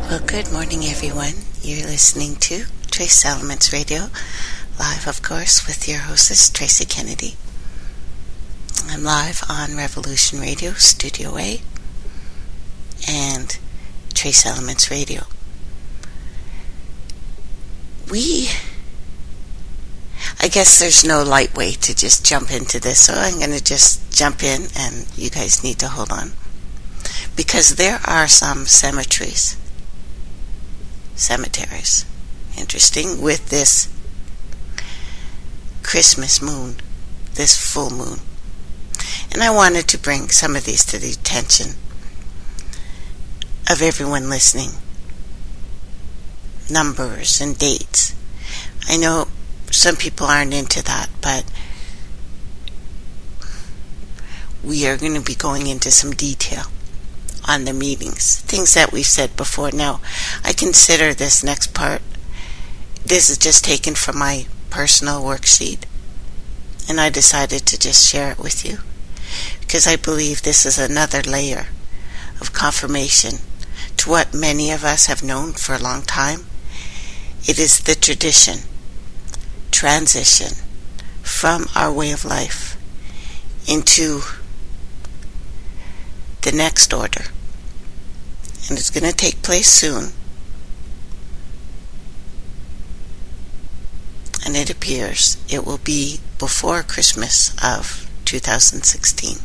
Well, good morning, everyone. You're listening to Trace Elements Radio, live, of course, with your hostess, Tracey Kennedy. I'm live on Revolution Radio, Studio A, and Trace Elements Radio. I guess there's no light way to just jump into this, so I'm going to just jump in, and you guys need to hold on. Because there are some cemeteries, interesting, with this Christmas moon, this full moon. And I wanted to bring some of these to the attention of everyone listening. Numbers and dates. I know some people aren't into that, but we are going to be going into some detail on the meetings, things that we've said before. Now, I consider this next part, this is just taken from my personal worksheet, and I decided to just share it with you, because I believe this is another layer of confirmation to what many of us have known for a long time. It is the transition from our way of life into the next order. And it's going to take place soon. And it appears it will be before Christmas of 2016.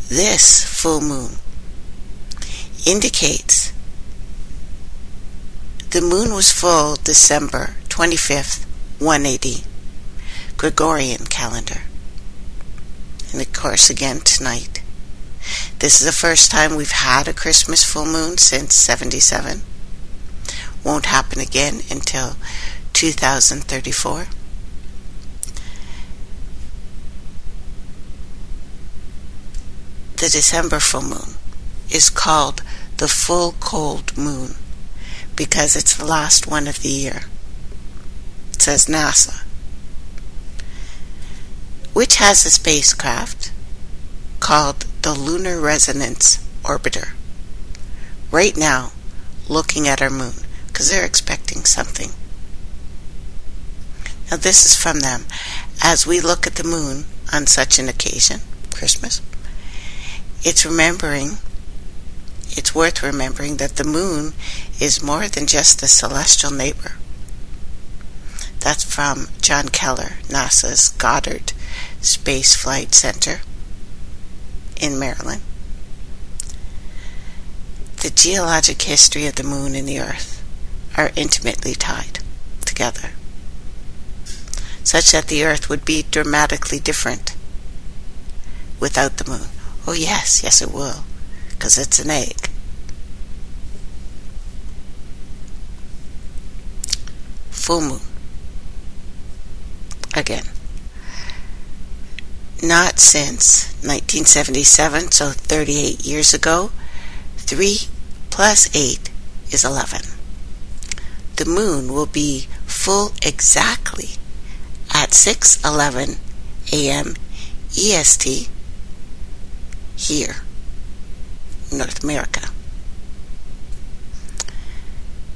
This full moon indicates the moon was full December 25th, 180, Gregorian calendar. And of course, again tonight. This is the first time we've had a Christmas full moon since 77. Won't happen again until 2034. The December full moon is called the full cold moon because it's the last one of the year. It says NASA, which has a spacecraft called the Lunar Resonance Orbiter, right now looking at our moon, because they're expecting something. Now this is from them. As we look at the moon on such an occasion, Christmas, it's worth remembering that the moon is more than just a celestial neighbor. That's from John Keller, NASA's Goddard Space Flight Center in Maryland. The geologic history of the moon and the earth are intimately tied together, such that the earth would be dramatically different without the moon. Oh yes it will, because it's an egg. Full moon. Again. Not since 1977, so 38 years ago. 3 plus 8 is 11. The moon will be full exactly at 6:11 a.m. EST here in North America.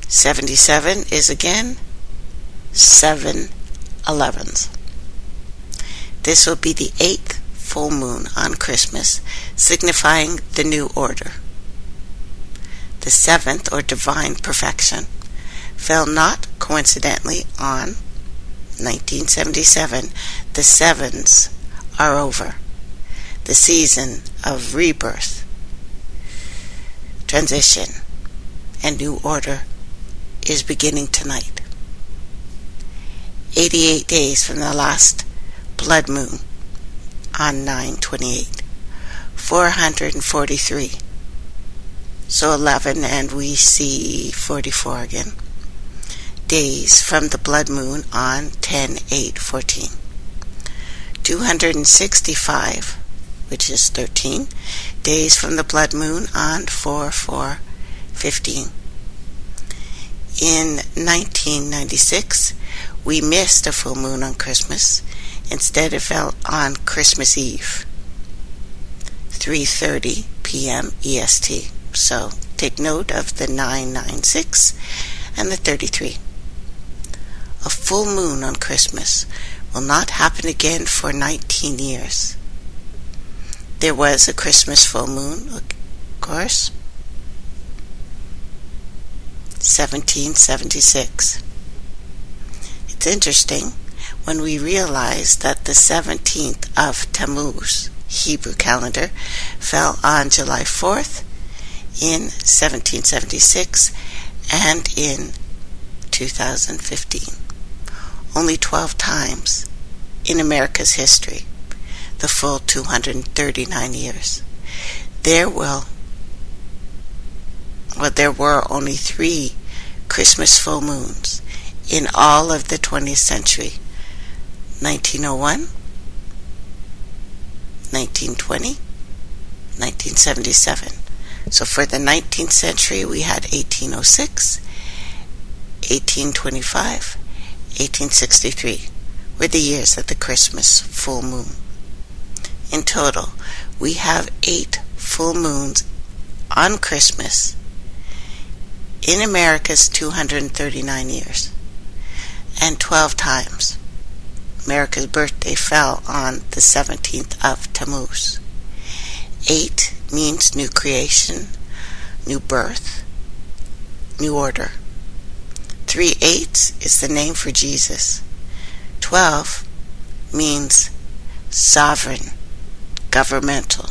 77 is again 7/11s. This will be the 8th full moon on Christmas, signifying the new order. The 7th, or divine perfection, fell not coincidentally on 1977. The 7s are over. The season of rebirth, transition, and new order is beginning tonight. 88 days from the last blood moon on 9/28, 443. So 11, and we see 44 again. Days from the blood moon on 10/8/14. 265, which is 13, days from the blood moon on 4/4/15. In 1996, we missed a full moon on Christmas. Instead, it fell on Christmas Eve, 3:30 p.m. EST. So take note of the 996 and the 33. A full moon on Christmas will not happen again for 19 years. There was a Christmas full moon, of course, 1776. It's interesting when we realize that the 17th of Tammuz, Hebrew calendar, fell on July 4th in 1776 and in 2015. Only 12 times in America's history, the full 239 years. There were only 3 Christmas full moons in all of the 20th century: 1901, 1920, 1977. So for the 19th century, we had 1806, 1825, 1863 were the years of the Christmas full moon. In total, we have 8 full moons on Christmas in America's 239 years, and 12 times America's birthday fell on the 17th of Tammuz. 8 means new creation, new birth, new order. 3 8 is the name for Jesus. 12 means sovereign, governmental,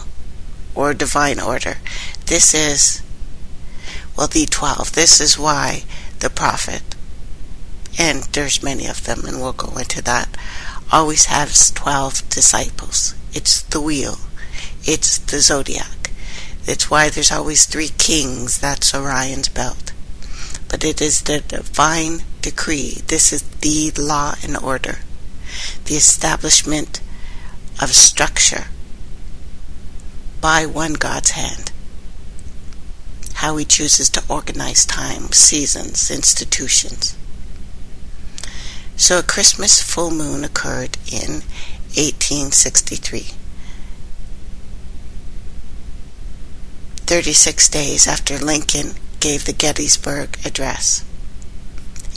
or divine order. This is, the 12. This is why the prophet, and there's many of them, and we'll go into that, always has 12 disciples. It's the wheel. It's the zodiac. It's why there's always 3 kings. That's Orion's belt. But it is the divine decree. This is the law and order. The establishment of structure by one God's hand. How he chooses to organize time, seasons, institutions. So a Christmas full moon occurred in 1863. 36 days after Lincoln gave the Gettysburg Address.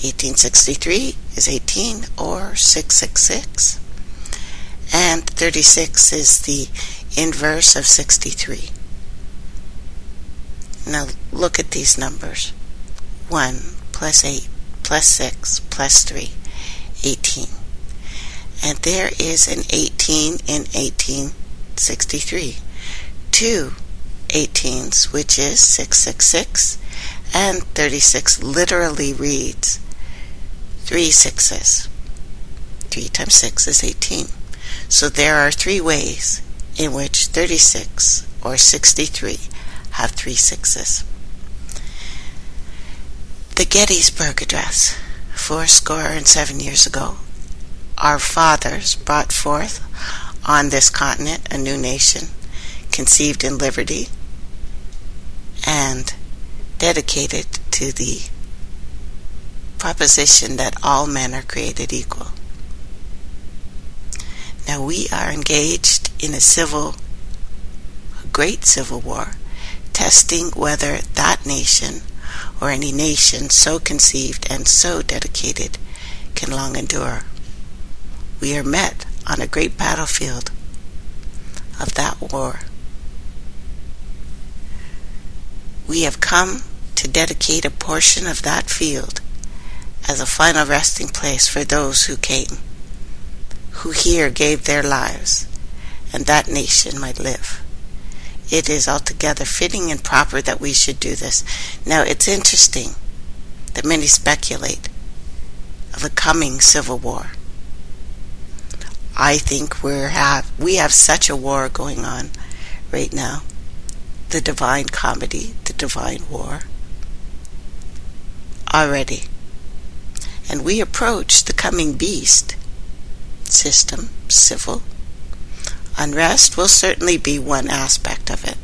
1863 is 18 or 666. And 36 is the inverse of 63. Now look at these numbers. 1 plus 8 plus 6 plus 3, 18. And there is an 18 in 1863. 2 18s, which is 666, and 36 literally reads 3 6s. 3 times 6 is 18. So there are 3 ways in which 36 or 63 have 3 6s. The Gettysburg Address, 77 years ago, our fathers brought forth on this continent a new nation, conceived in liberty, and dedicated to the proposition that all men are created equal. Now we are engaged in a great civil war, testing whether that nation or any nation so conceived and so dedicated can long endure. We are met on a great battlefield of that war. We have come to dedicate a portion of that field as a final resting place for those who came, who here gave their lives, and that nation might live. It is altogether fitting and proper that we should do this. Now, it's interesting that many speculate of a coming civil war. I think we have such a war going on right now. The divine comedy, the divine war, already. And we approach the coming beast system, civil. Unrest will certainly be one aspect of it,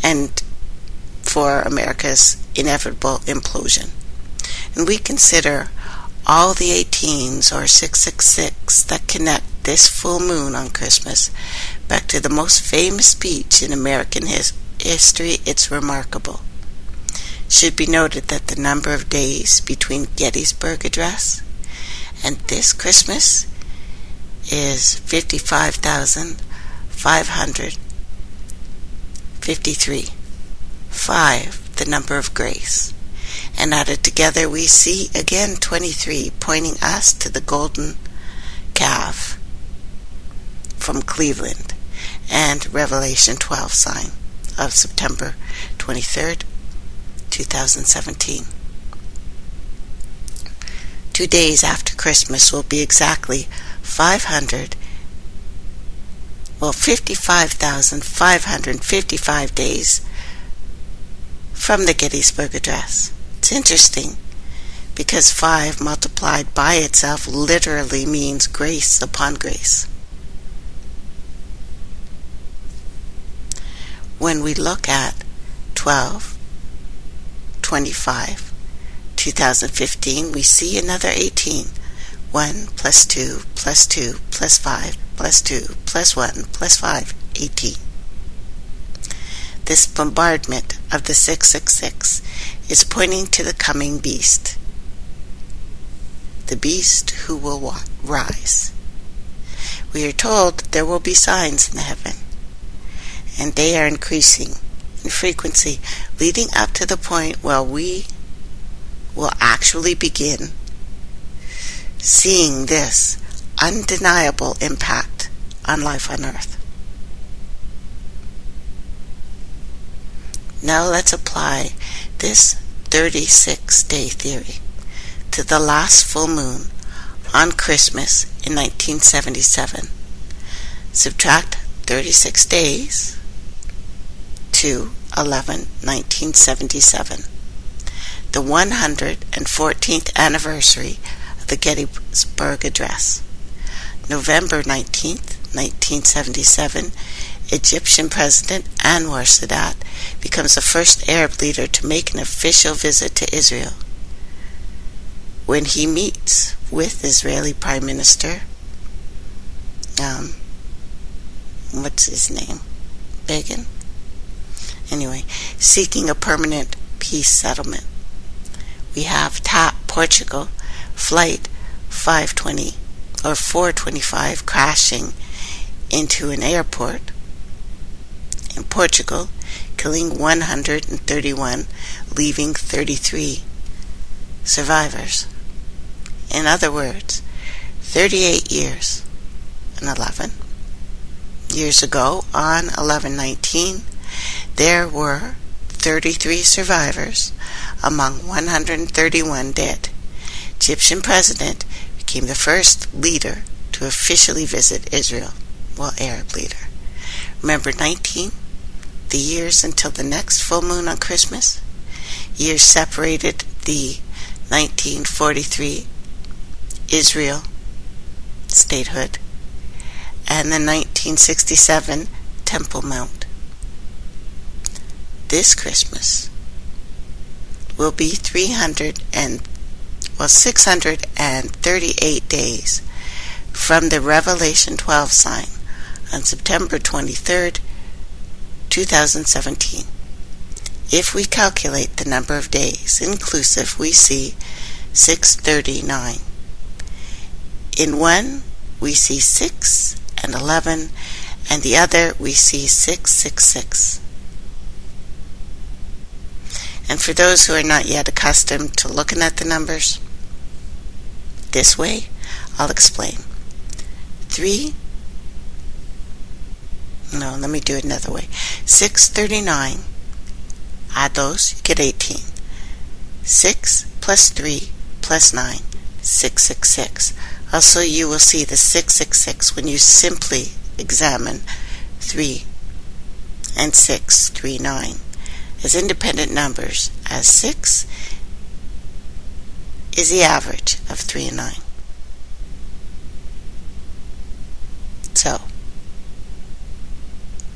and for America's inevitable implosion. And we consider all the 18s or 666 that connect this full moon on Christmas back to the most famous speech in American history, it's remarkable. Should be noted that the number of days between Gettysburg Address and this Christmas is 55,553. 5, the number of grace. And added together we see again 23, pointing us to the golden calf from Cleveland, and Revelation 12 sign of September 23rd, 2017. 2 days after Christmas will be exactly 55,555 days from the Gettysburg Address. It's interesting because 5 multiplied by itself literally means grace upon grace. When we look at 12/25, 2015, we see another 18. 1 plus 2 plus 2 plus 5 plus 2 plus 1 plus 5, 18. This bombardment of the 666 is pointing to the coming beast, the beast who will rise. We are told there will be signs in the heaven, and they are increasing in frequency, leading up to the point where we will actually begin seeing this undeniable impact on life on earth. Now let's apply this 36-day theory to the last full moon on Christmas in 1977. Subtract 36 days to 11/1977, the 114th anniversary of the Gettysburg Address. November 19th, 1977, Egyptian President Anwar Sadat becomes the first Arab leader to make an official visit to Israel. When he meets with Israeli Prime Minister, what's his name? Begin? Anyway, seeking a permanent peace settlement. We have TAP Portugal, flight 425 crashing into an airport in Portugal, killing 131, leaving 33 survivors. In other words, 38 years and 11 years ago, on 11/19, there were 33 survivors among 131 dead. Egyptian president became the first leader to officially visit Israel, Arab leader. Remember 19, the years until the next full moon on Christmas? Years separated the 1943 Israel statehood and the 1967 Temple Mount. This Christmas will be 638 days from the Revelation 12 sign on September 23rd, 2017. If we calculate the number of days inclusive, we see 639. In one, we see 6 and 11, and the other we see 666. And for those who are not yet accustomed to looking at the numbers this way, I'll explain. Let me do it another way. 639, add those, you get 18. 6 plus 3 plus 9, 666. Also, you will see the 666 when you simply examine 3 and 6, 3, 9. As independent numbers, as 6 is the average of 3 and 9. So,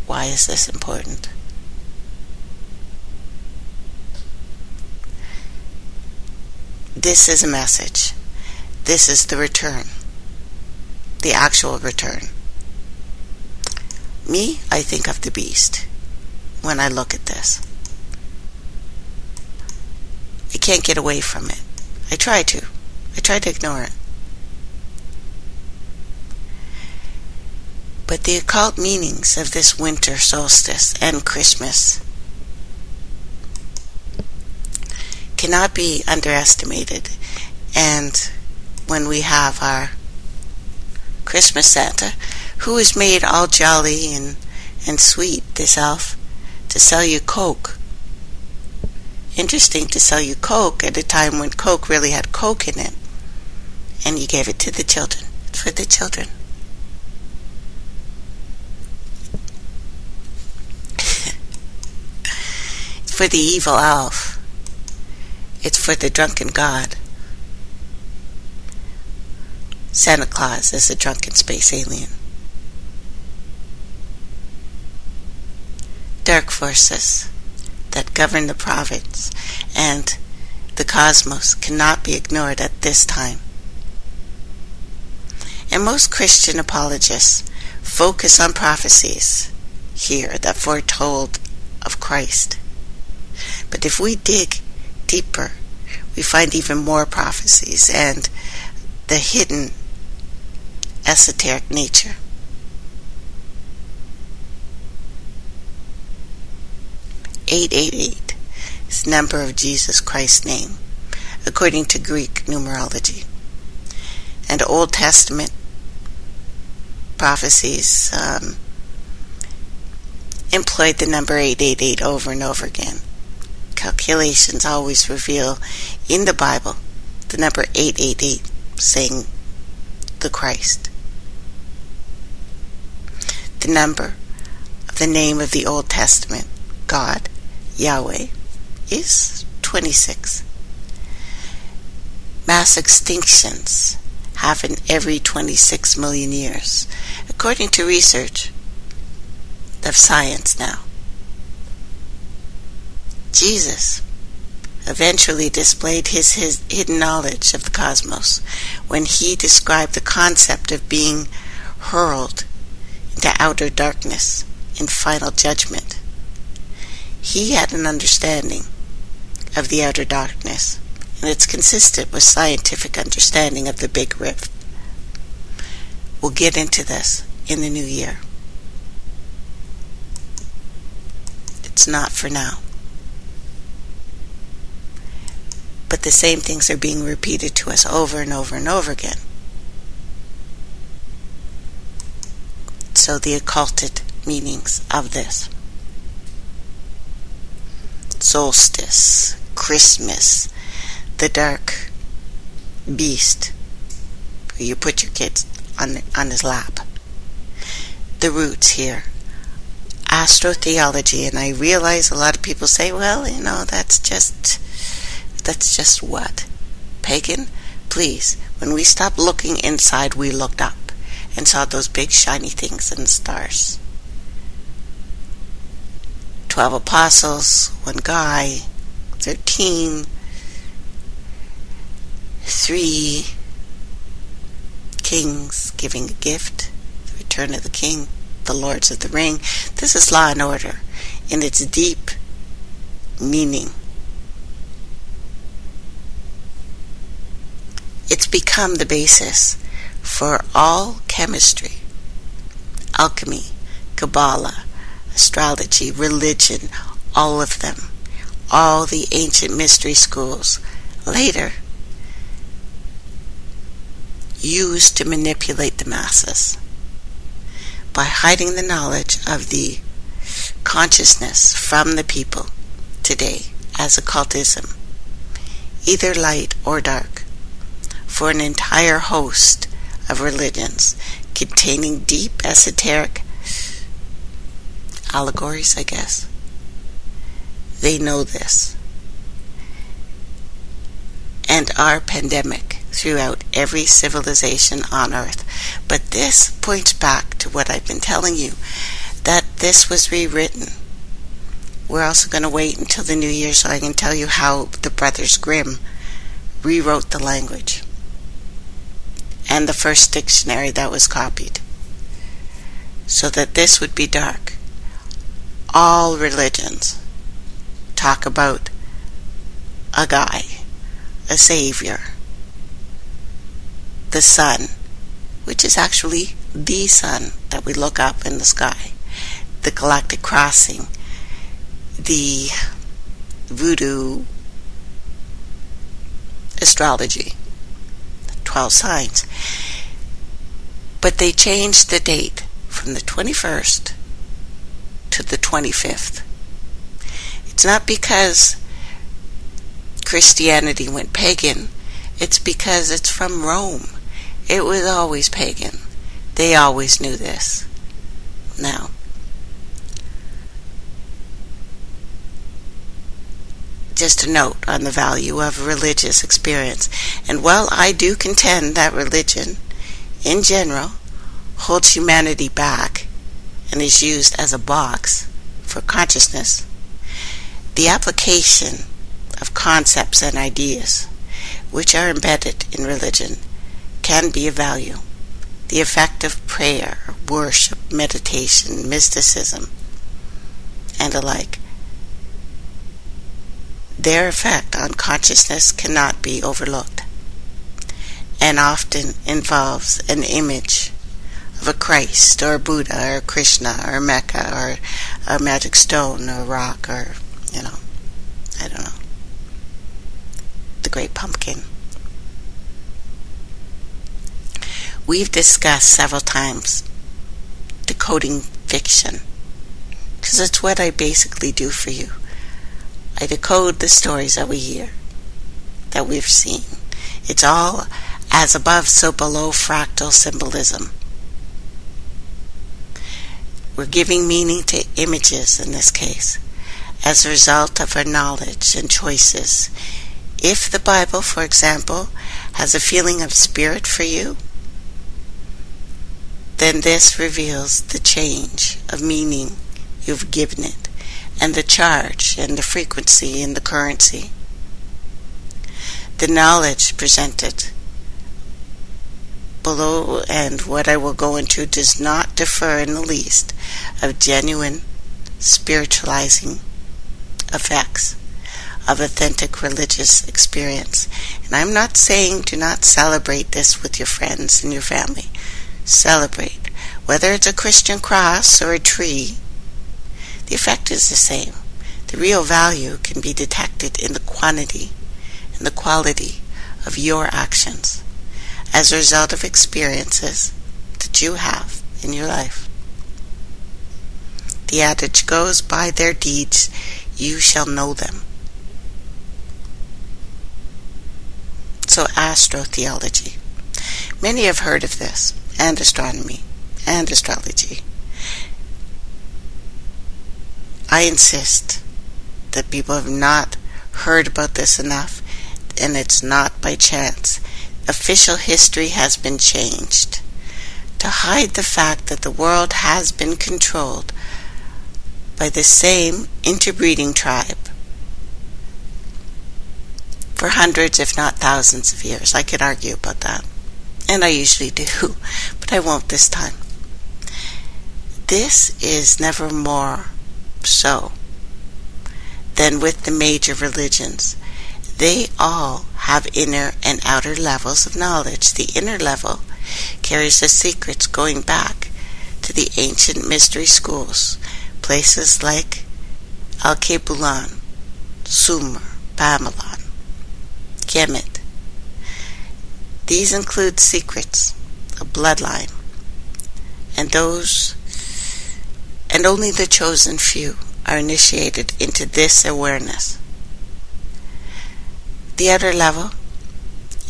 why is this important? This is a message. This is the return. The actual return. Me, I think of the beast. when I look at this. I can't get away from it. I try to ignore it. But the occult meanings of this winter solstice and Christmas cannot be underestimated. And when we have our Christmas Santa, who is made all jolly and sweet, this elf, to sell you Coke. Interesting to sell you Coke at a time when Coke really had Coke in it. And you gave it to the children. It's for the children. It's for the evil elf. It's for the drunken god. Santa Claus is a drunken space alien. Dark forces that govern the province and the cosmos cannot be ignored at this time. And most Christian apologists focus on prophecies here that foretold of Christ. But if we dig deeper, we find even more prophecies and the hidden esoteric nature. "888 is the number of Jesus Christ's name, according to Greek numerology. And Old Testament prophecies employed the number 888 over and over again. Calculations always reveal in the Bible the number 888 saying the Christ. The number of the name of the Old Testament, God, Yahweh, is 26. Mass extinctions happen every 26 million years, according to research of science now. Jesus eventually displayed his hidden knowledge of the cosmos when he described the concept of being hurled into outer darkness in final judgment. He had an understanding of the outer darkness, and it's consistent with scientific understanding of the Big Rift. We'll get into this in the new year. It's not for now. But the same things are being repeated to us over and over and over again. So the occulted meanings of this. Solstice, Christmas, the dark beast, where you put your kids on his lap. The roots here. Astrotheology, and I realize a lot of people say, well, that's just what? Pagan? Please, when we stopped looking inside, we looked up and saw those big shiny things and stars. 12 apostles, one guy, 13, 3 kings giving a gift, the return of the king, the lords of the ring. This is Law and Order in its deep meaning. It's become the basis for all chemistry, alchemy, Kabbalah, astrology, religion, all of them, all the ancient mystery schools, later used to manipulate the masses by hiding the knowledge of the consciousness from the people today as occultism, either light or dark, for an entire host of religions containing deep esoteric allegories, I guess. They know this. And are pandemic throughout every civilization on earth. But this points back to what I've been telling you, that this was rewritten. We're also going to wait until the new year so I can tell you how the Brothers Grimm rewrote the language and the first dictionary that was copied, so that this would be dark. all religions talk about a guy, a savior, the sun, which is actually the sun that we look up in the sky, the galactic crossing, the voodoo astrology, 12 signs. But they changed the date from the 21st to the 25th. It's not because Christianity went pagan. It's because it's from Rome. It was always pagan. They always knew this. Now, just a note on the value of religious experience. And while I do contend that religion, in general, holds humanity back and is used as a box for consciousness, the application of concepts and ideas which are embedded in religion can be of value. The effect of prayer, worship, meditation, mysticism, and the like. Their effect on consciousness cannot be overlooked, and often involves an image of a Christ or a Buddha or a Krishna or a Mecca or a magic stone or a rock or, I don't know, the Great Pumpkin. We've discussed several times decoding fiction, because it's what I basically do for you. I decode the stories that we hear, that we've seen. It's all as above, so below fractal symbolism. We're giving meaning to images in this case, as a result of our knowledge and choices. If the Bible, for example, has a feeling of spirit for you, then this reveals the change of meaning you've given it, and the charge, and the frequency, and the currency. The knowledge presented below, and what I will go into, does not differ in the least of genuine spiritualizing effects of authentic religious experience. And I'm not saying do not celebrate this with your friends and your family. Celebrate. Whether it's a Christian cross or a tree, the effect is the same. The real value can be detected in the quantity and the quality of your actions as a result of experiences that you have in your life. The adage goes, by their deeds you shall know them. So astrotheology. Many have heard of this, and astronomy, and astrology. I insist that people have not heard about this enough, and it's not by chance. Official history has been changed to hide the fact that the world has been controlled by the same interbreeding tribe for hundreds, if not thousands of years. I could argue about that, and I usually do, but I won't this time. This is never more so than with the major religions. They all have inner and outer levels of knowledge. The inner level carries the secrets going back to the ancient mystery schools, places like Al-Kebulan, Sumer, Babylon, Kemet. These include secrets, a bloodline, and only the chosen few are initiated into this awareness. The outer level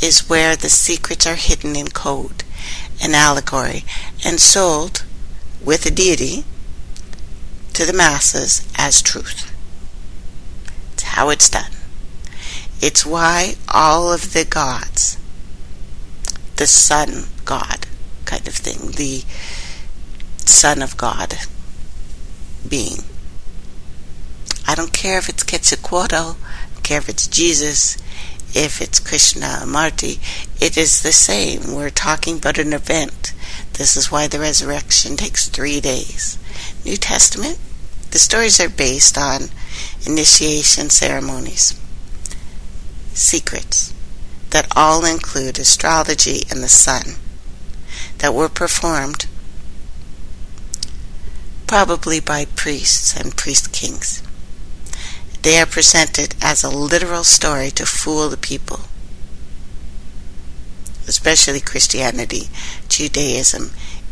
is where the secrets are hidden in code and allegory and sold with a deity to the masses as truth. It's how it's done. It's why all of the gods, the sun god kind of thing, the son of God being, I don't care if it's Quetzalcoatl, I don't care if it's Jesus, if it's Krishna, Marty, it is the same. We're talking about an event. This is why the resurrection takes 3 days. New Testament, The stories are based on initiation ceremonies, secrets that all include astrology and the sun, that were performed probably by priests and priest kings. They are presented as a literal story to fool the people, especially Christianity, Judaism,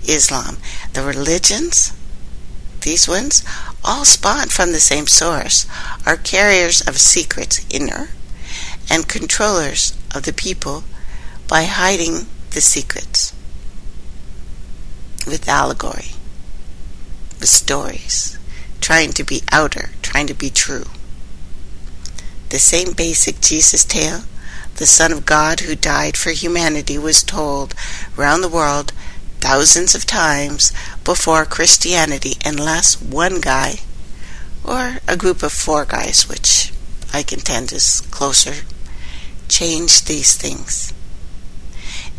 Islam. The religions, these ones, all spawned from the same source, are carriers of secrets inner and controllers of the people by hiding the secrets with allegory, with stories, trying to be outer, trying to be true. The same basic Jesus tale, the Son of God who died for humanity, was told around the world thousands of times before Christianity, unless one guy, or a group of 4 guys, which I contend is closer, changed these things.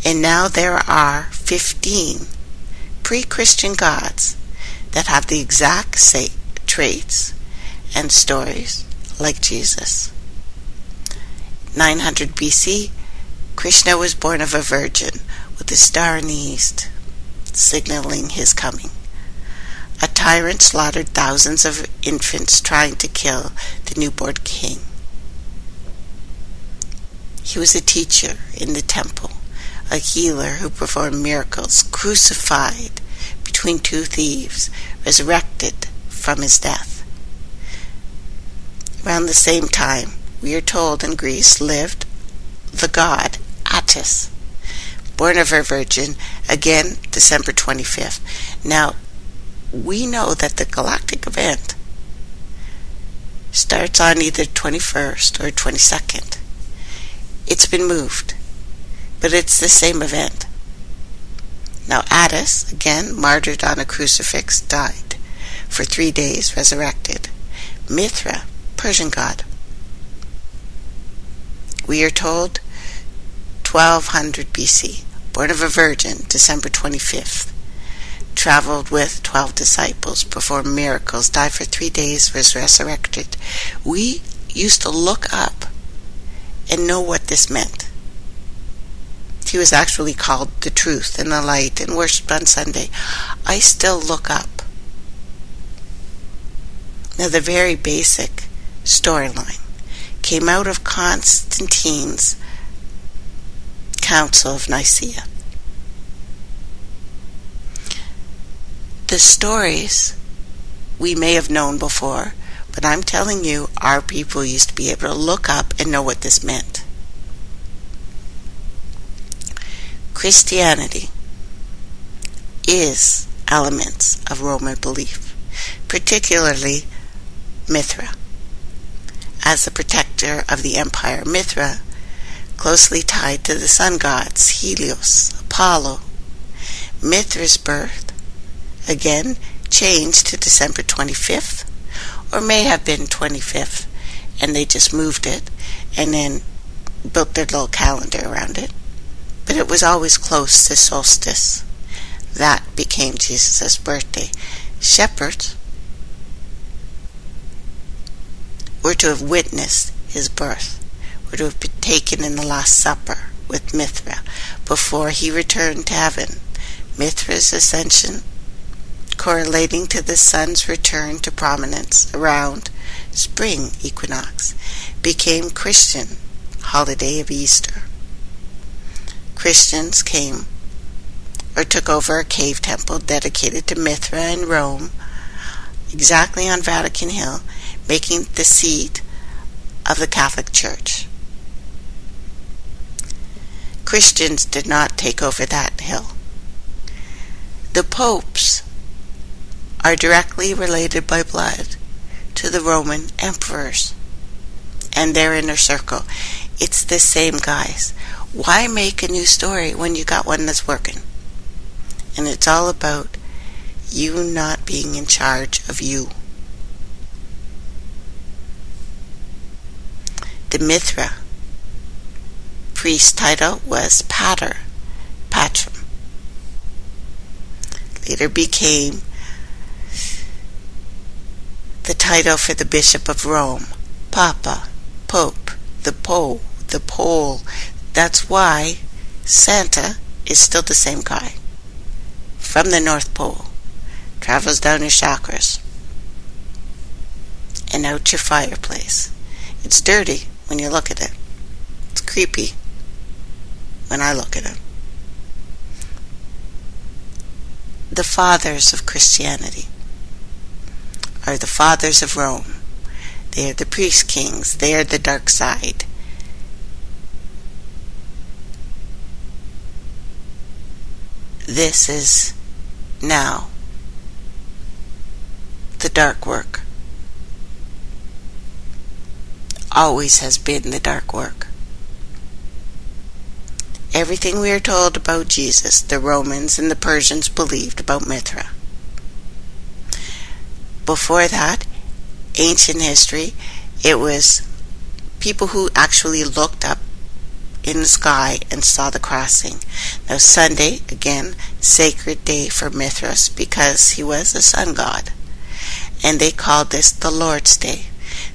And now there are 15 pre-Christian gods that have the exact same traits and stories like Jesus. 900 BC, Krishna was born of a virgin with a star in the east, signaling his coming. A tyrant slaughtered thousands of infants trying to kill the newborn king. He was a teacher in the temple, a healer who performed miracles, crucified between 2 thieves, resurrected from his death. Around the same time, we are told in Greece lived the god Attis, born of a virgin, again December 25th. Now, we know that the galactic event starts on either 21st or 22nd. It's been moved, but it's the same event. Now Attis, again martyred on a crucifix, died. For 3 days resurrected. Mithra, Persian god. We are told 1200 BC, born of a virgin, December 25th. Traveled with 12 disciples, performed miracles, died for 3 days, was resurrected. We used to look up and know what this meant. He was actually called the truth and the light and worshipped on Sunday. I still look up. Now the very basic storyline came out of Constantine's Council of Nicaea. The stories we may have known before, but I'm telling you, our people used to be able to look up and know what this meant. Christianity is elements of Roman belief, particularly Mithra. As the protector of the empire, Mithra, closely tied to the sun gods, Helios, Apollo. Mithra's birth, again, changed to December 25th, or may have been 25th, and they just moved it, and then built their little calendar around it. But it was always close to solstice. That became Jesus' birthday. Shepherds were to have witnessed his birth, were to have partaken in the Last Supper with Mithra before he returned to heaven. Mithra's ascension, correlating to the sun's return to prominence around spring equinox, became Christian holiday of Easter. Christians came or took over a cave temple dedicated to Mithra in Rome, exactly on Vatican Hill, making the seat of the Catholic Church. Christians did not take over that hill. The popes are directly related by blood to the Roman emperors and their inner circle. It's the same guys. Why make a new story when you got one that's working? And it's all about you not being in charge of you. The Mithra priest title was Pater, Patrum. Later became the title for the Bishop of Rome, Papa, Pope, the Pole, the Pole. That's why Santa is still the same guy. From the North Pole. Travels down your chakras. And out your fireplace. It's dirty when you look at it. It's creepy when I look at it. The fathers of Christianity are the fathers of Rome. They are the priest kings. They are the dark side. This is now the dark work. Always has been the dark work. Everything we are told about Jesus, the Romans and the Persians believed about Mithra. Before that, ancient history, it was people who actually looked up in the sky and saw the crossing. Now Sunday, again, sacred day for Mithras because he was a sun god. And they called this the Lord's Day.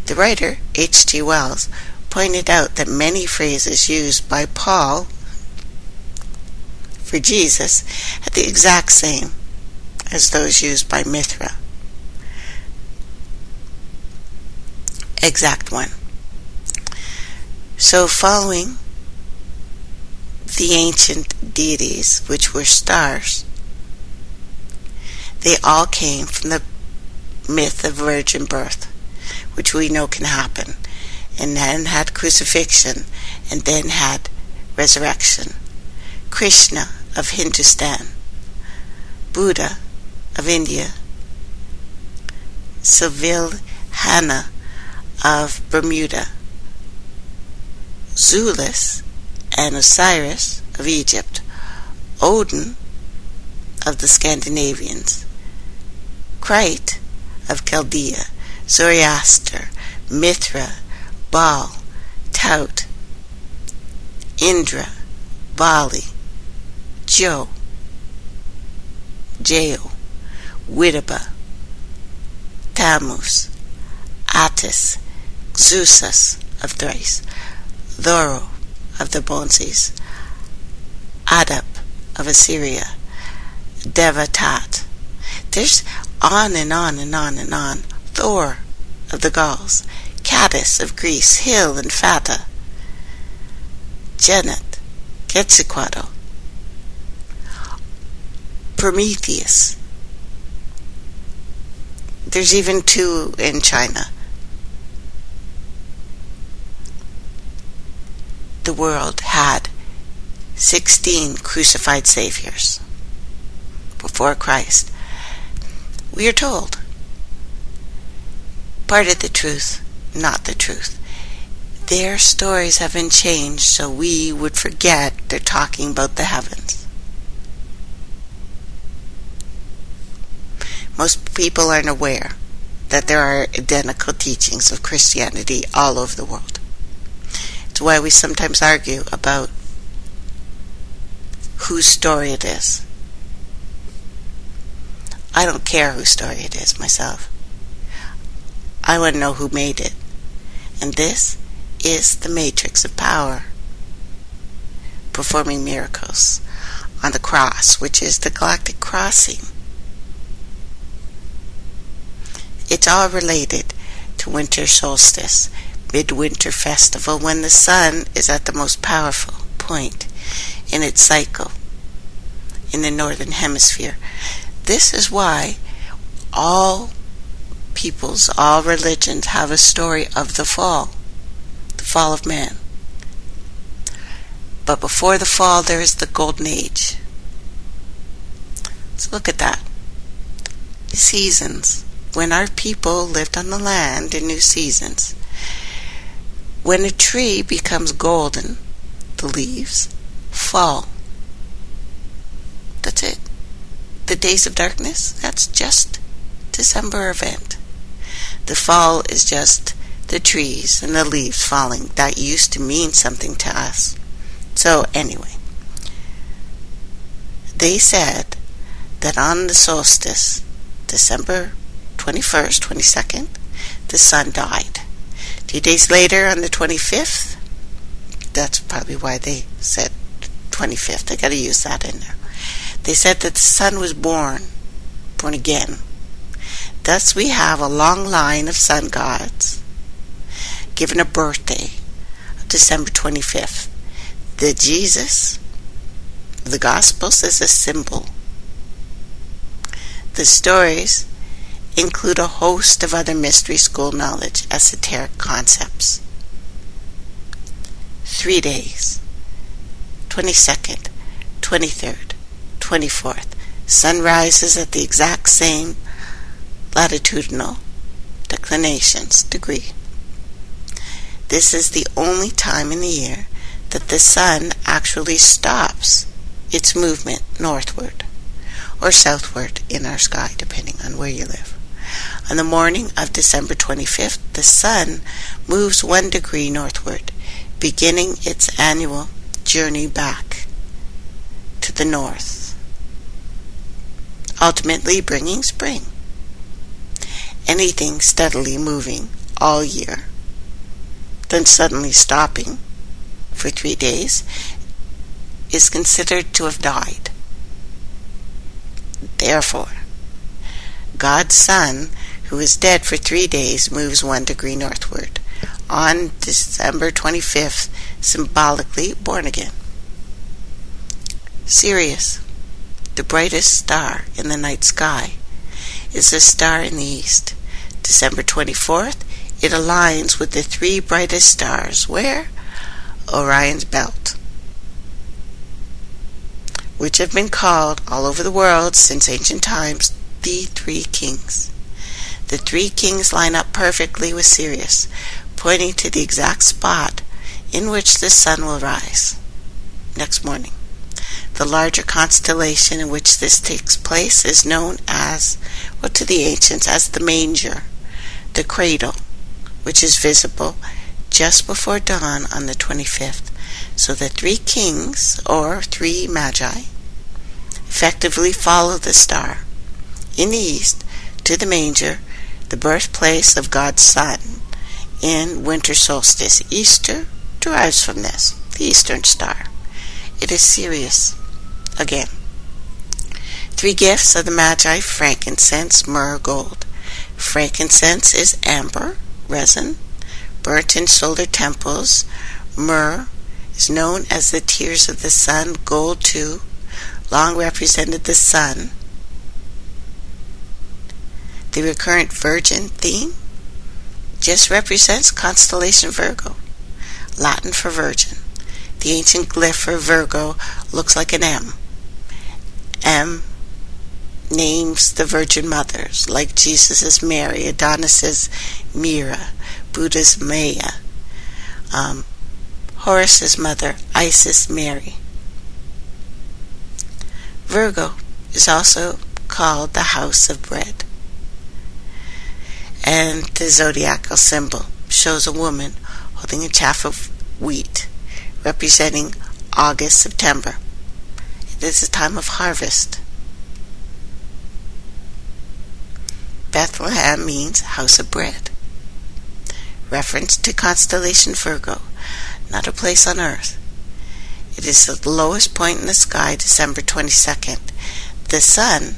The writer, H.G. Wells, pointed out that many phrases used by Paul for Jesus are the exact same as those used by Mithra. Exact one. So following the ancient deities, which were stars, they all came from the myth of virgin birth, which we know can happen, and then had crucifixion, and then had resurrection. Krishna of Hindustan, Buddha of India, Sylvana of Bermuda, Zulus and Osiris of Egypt, Odin of the Scandinavians, Crete of Chaldea, Zoroaster, Mithra, Baal, Tout, Indra, Bali, Jao, Widaba, Tammuz, Attis, Xusus of Thrace, Thoro of the Bonzes, Adap of Assyria, Devatat. There's on and on and on and on. Thor of the Gauls, Cadus of Greece, Hill and Fata, Genet, Quetzalcoatl, Prometheus. There's even 2 in China. The world had 16 crucified saviors before Christ. We are told part of the truth, not the truth. Their stories have been changed so we would forget they're talking about the heavens. Most people aren't aware that there are identical teachings of Christianity all over the world. It's why we sometimes argue about whose story it is. I don't care whose story it is myself. I want to know who made it. And this is the matrix of power, performing miracles on the cross, which is the galactic crossing. It's all related to winter solstice, midwinter festival, when the sun is at the most powerful point in its cycle in the northern hemisphere. This is why all peoples, all religions have a story of the fall of man. But before the fall, there is the golden age. Let's look at that. Seasons. When our people lived on the land in new seasons. When a tree becomes golden, the leaves fall. That's it. The days of darkness, that's just December event. The fall is just the trees and the leaves falling. That used to mean something to us. So anyway, they said that on the solstice, December 21st, 22nd, the sun died. 2 days later, on the 25th, that's probably why they said 25th. I got to use that in there. They said that the sun was born again. Thus we have a long line of sun gods given a birthday of December 25th. The Jesus, the Gospels, is a symbol. The stories include a host of other mystery school knowledge, esoteric concepts. 3 days, 22nd, 23rd, 24th. Sun rises at the exact same latitudinal declinations degree. This is the only time in the year that the sun actually stops its movement northward or southward in our sky, depending on where you live. On the morning of December 25th, the sun moves 1 degree northward, beginning its annual journey back to the north, ultimately bringing spring. Anything steadily moving all year, then suddenly stopping for 3 days, is considered to have died. Therefore, God's Son, who is dead for 3 days, moves 1 degree northward on December 25th, symbolically born again. Sirius, the brightest star in the night sky, is a star in the east. December 24th, it aligns with the 3 brightest stars, where? Orion's belt, which have been called all over the world since ancient times the 3 kings. The 3 kings line up perfectly with Sirius, pointing to the exact spot in which the sun will rise next morning. The larger constellation in which this takes place is known as, well, to the ancients, as the manger, the cradle, which is visible just before dawn on the 25th. So the 3 kings, or 3 magi, effectively follow the star in the east to the manger, the birthplace of God's Son, in winter solstice. Easter derives from this, the eastern star. It is Sirius again. 3 gifts of the Magi: frankincense, myrrh, gold. Frankincense is amber, resin, burnt in solar temples. Myrrh is known as the tears of the sun. Gold, too, long represented the sun. The recurrent Virgin theme just represents constellation Virgo, Latin for virgin. The ancient glyph for Virgo looks like an M. M names the Virgin Mothers, like Jesus' Mary, Adonis's Mira, Buddha's Maya, Horus's mother, Isis Mary. Virgo is also called the house of bread, and the zodiacal symbol shows a woman holding a chaff of wheat, representing August, September. It is a time of harvest. Bethlehem means house of bread, reference to constellation Virgo, not a place on earth. It is the lowest point in the sky, December 22nd. The sun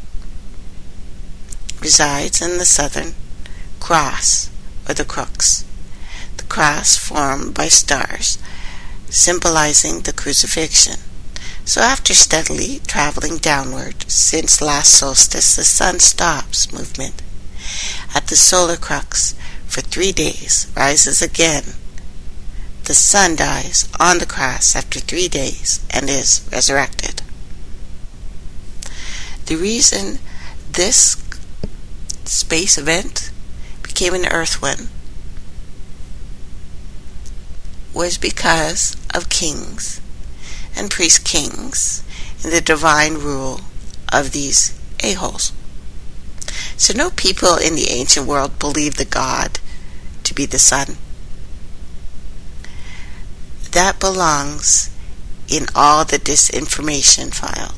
resides in the southern cross, or the crux. The cross formed by stars, symbolizing the crucifixion. So after steadily traveling downward since last solstice, the sun stops movement at the solar crux for 3 days, rises again. The sun dies on the cross after 3 days and is resurrected. The reason this space event became an earth one was because of kings and priest kings and the divine rule of these a-holes. So no people in the ancient world believed the God to be the sun. That belongs in all the disinformation file.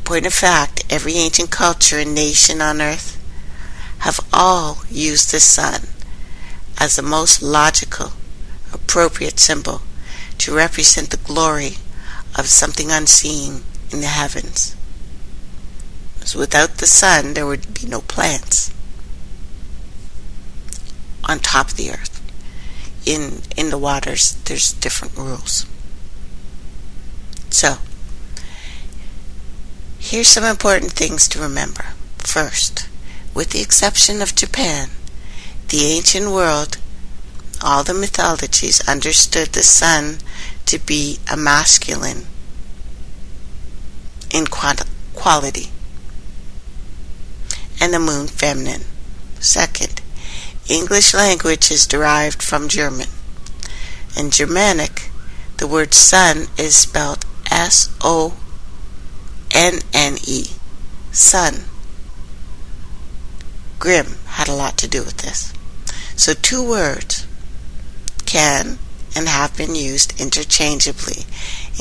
Point of fact, every ancient culture and nation on earth have all used the sun as the most logical, appropriate symbol to represent the glory of something unseen in the heavens. So without the sun, there would be no plants on top of the earth. In the waters, there's different rules. So, here's some important things to remember. First, with the exception of Japan, the ancient world, all the mythologies understood the sun to be a masculine in quality, and the moon feminine. Second, English language is derived from German. In Germanic, the word sun is spelled S-O-N-N-E, sun. Grimm had a lot to do with this. So two words can and have been used interchangeably.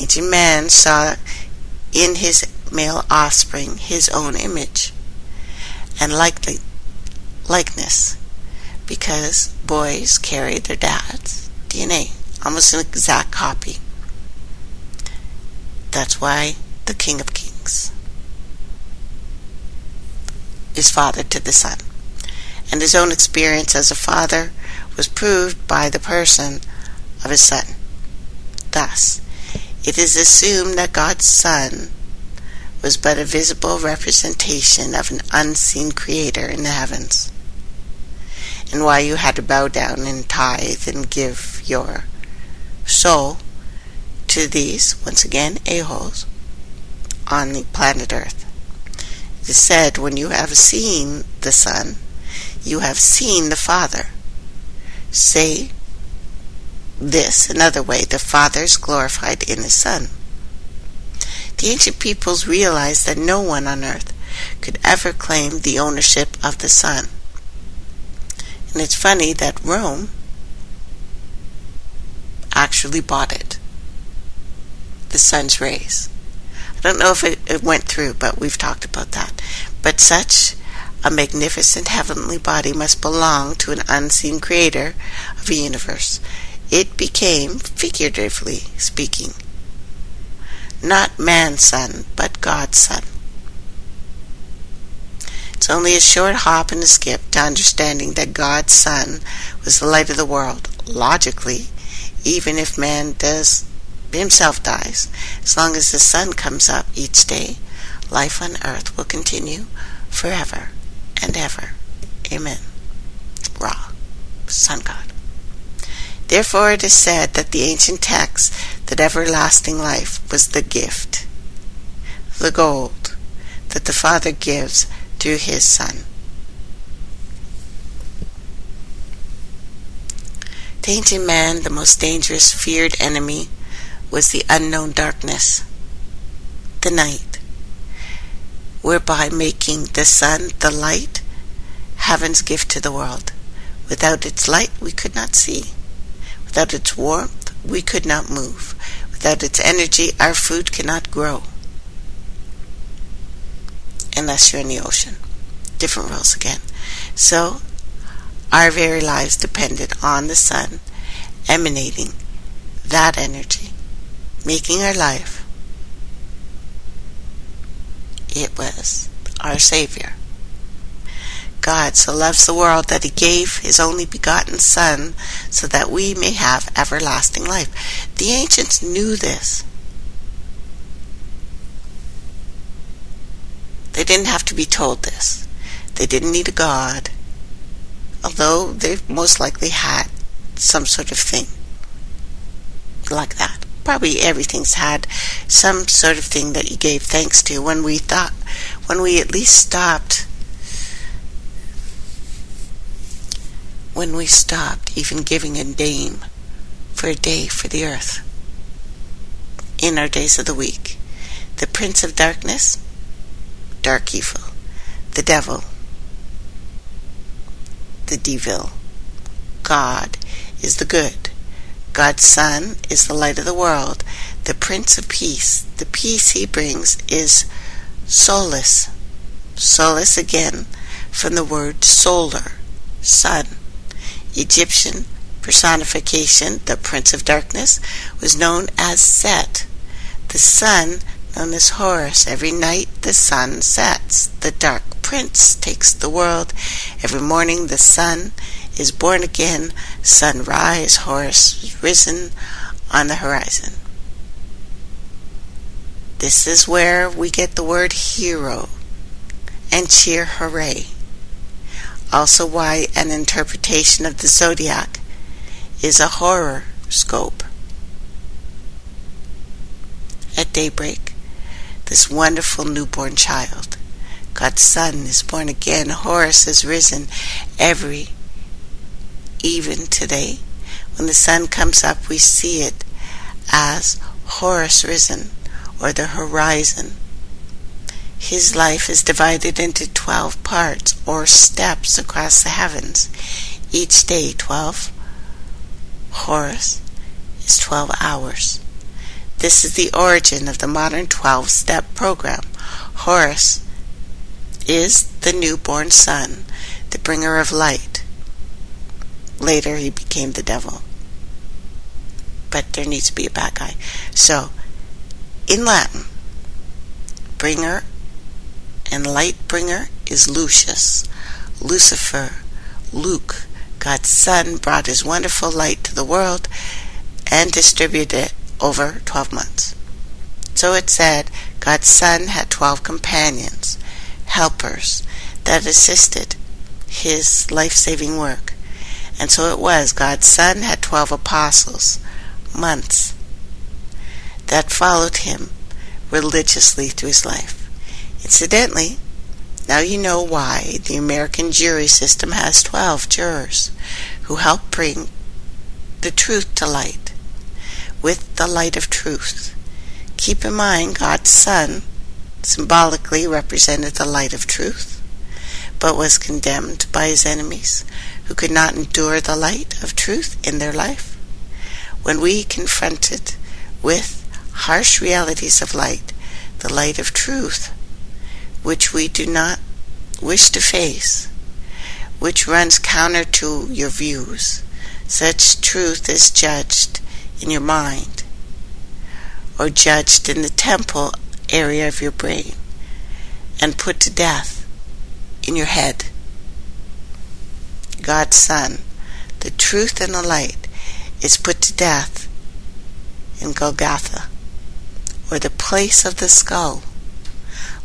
Ancient man saw in his male offspring his own image and likeness, because boys carry their dad's DNA, almost an exact copy. That's why the King of Kings is father to the son, and his own experience as a father was proved by the person of his son. Thus, it is assumed that God's Son was but a visible representation of an unseen creator in the heavens, and why you had to bow down and tithe and give your soul to these, once again, a-holes on the planet Earth. It is said, when you have seen the Son, you have seen the Father. Say this another way: the Father is glorified in the Son. The ancient peoples realized that no one on earth could ever claim the ownership of the sun. And it's funny that Rome actually bought it, the sun's rays. I don't know if it went through, but we've talked about that. But such a magnificent heavenly body must belong to an unseen creator of the universe. It became, figuratively speaking, not man's son, but God's son. It's only a short hop and a skip to understanding that God's Son was the light of the world. Logically, even if man himself dies, as long as the sun comes up each day, life on earth will continue forever and ever. Amen. Ra, Sun God. Therefore it is said that the ancient text, that everlasting life was the gift, the gold, that the Father gives through his Son. To ancient man, the most dangerous, feared enemy was the unknown darkness, the night, whereby making the sun, the light, heaven's gift to the world. Without its light, we could not see. Without its warmth, we could not move. Without its energy, our food cannot grow. Unless you're in the ocean. Different rules again. So, our very lives depended on the sun emanating that energy, making our life. It was our Savior. God so loves the world that he gave his only begotten Son so that we may have everlasting life. The ancients knew this. They didn't have to be told this. They didn't need a God, although they most likely had some sort of thing like that. Probably everything's had some sort of thing that you gave thanks to when we at least stopped even giving a name for a day for the earth in our days of the week. The prince of darkness, dark evil, the devil, the devil. God is the good. God's Son is the light of the world, the Prince of Peace. The peace he brings is solace. Solace, again, from the word solar, sun. Egyptian personification, the Prince of Darkness, was known as Set. The sun, known as Horus. Every night the sun sets. The Dark Prince takes the world. Every morning the sun is born again. Sunrise, Horus is risen on the horizon. This is where we get the word hero and cheer hooray. Also why an interpretation of the zodiac is a horoscope. At daybreak, this wonderful newborn child, God's Son, is born again. Horus is risen. Even today, when the sun comes up, we see it as Horus risen, or the horizon. His life is divided into 12 parts, or steps across the heavens. Each day, 12. Horus is 12 hours. This is the origin of the modern 12-step program. Horus is the newborn sun, the bringer of light. Later he became the devil. But there needs to be a bad guy. So, in Latin, bringer and light bringer is Lucius. Lucifer, Luke, God's Son, brought his wonderful light to the world and distributed it over 12 months. So it said God's Son had 12 companions, helpers, that assisted his life-saving work. And so it was, God's Son had 12 apostles, months, that followed him religiously through his life. Incidentally, now you know why the American jury system has 12 jurors who help bring the truth to light with the light of truth. Keep in mind, God's Son symbolically represented the light of truth, but was condemned by his enemies who could not endure the light of truth in their life. When we confronted with harsh realities of light, the light of truth, which we do not wish to face, which runs counter to your views, such truth is judged in your mind, or judged in the temple area of your brain, and put to death in your head. God's Son, the truth and the light, is put to death in Golgotha, or the place of the skull,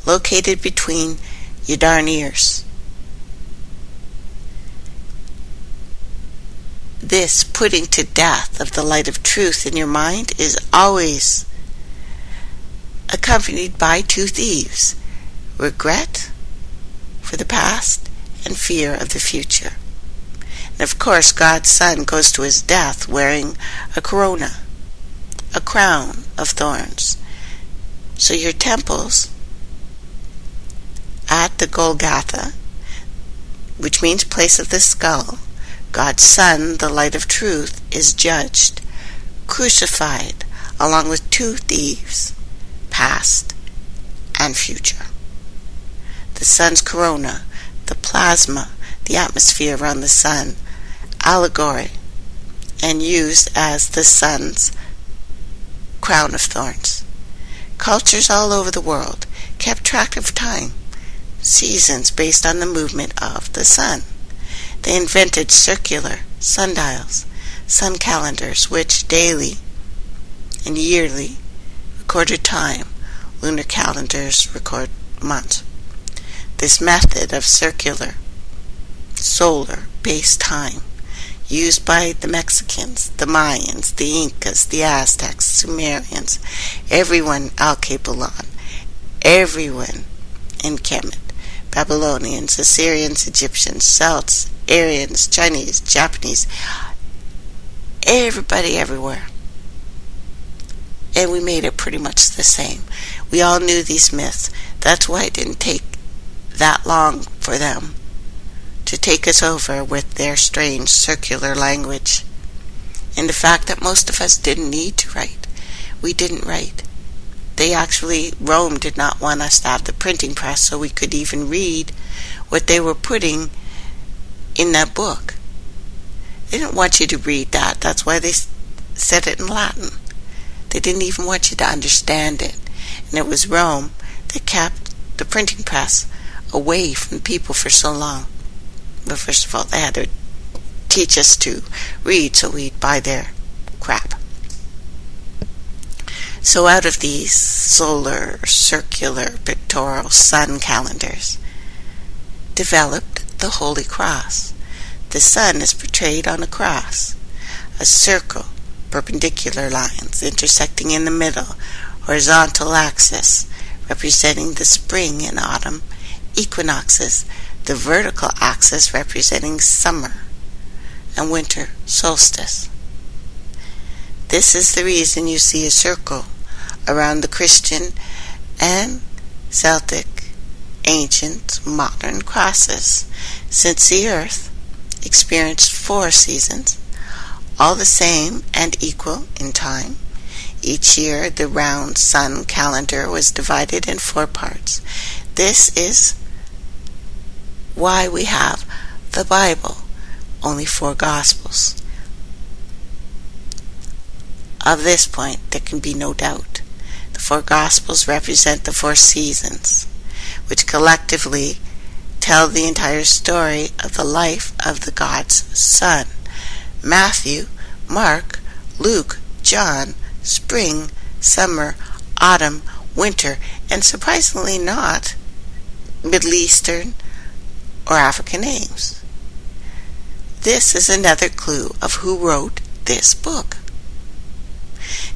located between your darn ears. This putting to death of the light of truth in your mind is always accompanied by two thieves: regret for the past and fear of the future. And of course, God's Son goes to his death wearing a corona, a crown of thorns. So your temples at the Golgotha, which means place of the skull, God's Son, the light of truth, is judged, crucified, along with two thieves, past and future. The sun's corona, the plasma, the atmosphere around the sun, allegory, and used as the sun's crown of thorns. Cultures all over the world kept track of time, seasons based on the movement of the sun. They invented circular sundials, sun calendars, which daily and yearly recorded time. Lunar calendars record months. This method of circular, solar-based time, used by the Mexicans, the Mayans, the Incas, the Aztecs, Sumerians, everyone, Alkebulan, everyone in Kemet, Babylonians, Assyrians, Egyptians, Celts, Aryans, Chinese, Japanese, everybody everywhere. And we made it pretty much the same. We all knew these myths. That's why it didn't take that long for them to take us over with their strange circular language. And the fact that most of us didn't need to write. We didn't write. Rome did not want us to have the printing press so we could even read what they were putting in that book. They didn't want you to read that. That's why they said it in Latin. They didn't even want you to understand it. And it was Rome that kept the printing press away from people for so long. But first of all, they had to teach us to read, so we'd buy their crap. So out of these solar, circular, pictorial sun calendars developed the Holy Cross. The sun is portrayed on a cross, a circle, perpendicular lines intersecting in the middle, horizontal axis representing the spring and autumn equinoxes, the vertical axis representing summer and winter solstice. This is the reason you see a circle around the Christian and Celtic, ancient, modern crosses, since the earth experienced 4 seasons, all the same and equal in time. Each year the round sun calendar was divided in 4 parts. This is why we have the Bible, only 4 Gospels. Of this point there can be no doubt. The 4 Gospels represent the 4 seasons, which collectively tell the entire story of the life of the God's Son. Matthew, Mark, Luke, John, spring, summer, autumn, winter, and surprisingly not Middle Eastern or African names. This is another clue of who wrote this book.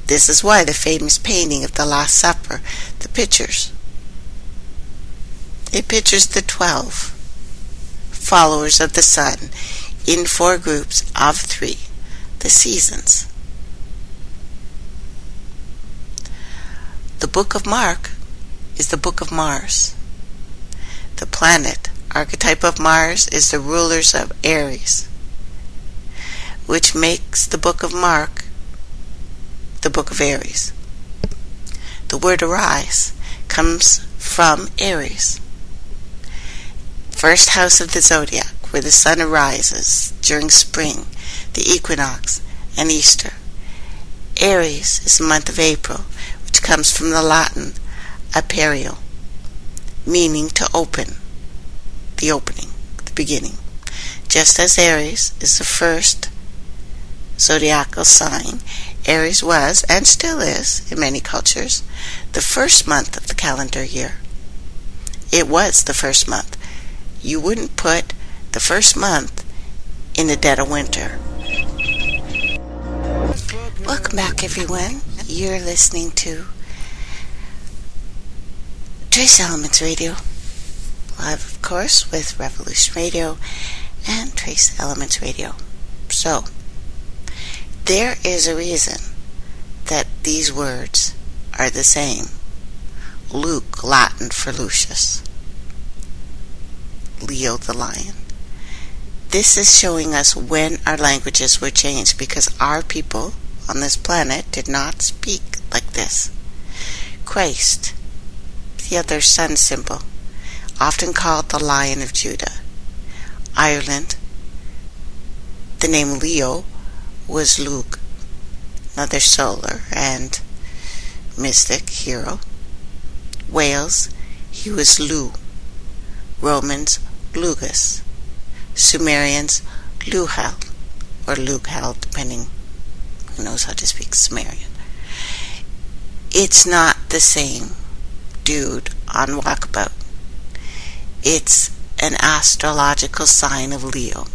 This is why the famous painting of the Last Supper, the pictures, it pictures the 12 followers of the sun in 4 groups of 3, the seasons. The book of Mark is the book of Mars. The planet archetype of Mars is the rulers of Aries, which makes the book of Mark the book of Aries. The word arise comes from Aries, first house of the zodiac, where the sun arises during spring, the equinox, and Easter. Aries is the month of April, which comes from the Latin aperio, meaning to open, the opening, the beginning. Just as Aries is the first zodiacal sign, Aries was, and still is, in many cultures, the first month of the calendar year. It was the first month. You wouldn't put the first month in the dead of winter. Welcome back, everyone. You're listening to Trace Elements Radio, live, of course, with Revolution Radio and Trace Elements Radio. So, there is a reason that these words are the same. Luke, Latin for Lucius. Leo the lion. This is showing us when our languages were changed, because our people on this planet did not speak like this. Christ, the other sun symbol, often called the Lion of Judah. Ireland, the name Leo was Luke, another solar and mystic hero. Wales, he was Lu. Romans, Lugus. Sumerians, Luhel, or Lughel, depending who knows how to speak Sumerian. It's not the same dude on Walkabout. It's an astrological sign of Leo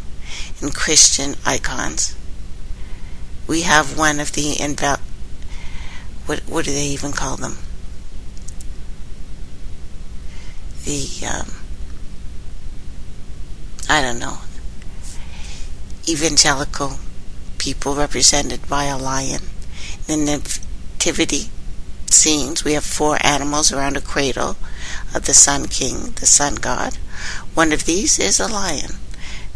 in Christian icons. We have one of the what do they even call them? I don't know, evangelical people represented by a lion. In the nativity scenes, we have 4 animals around a cradle of the Sun King, the Sun God. One of these is a lion.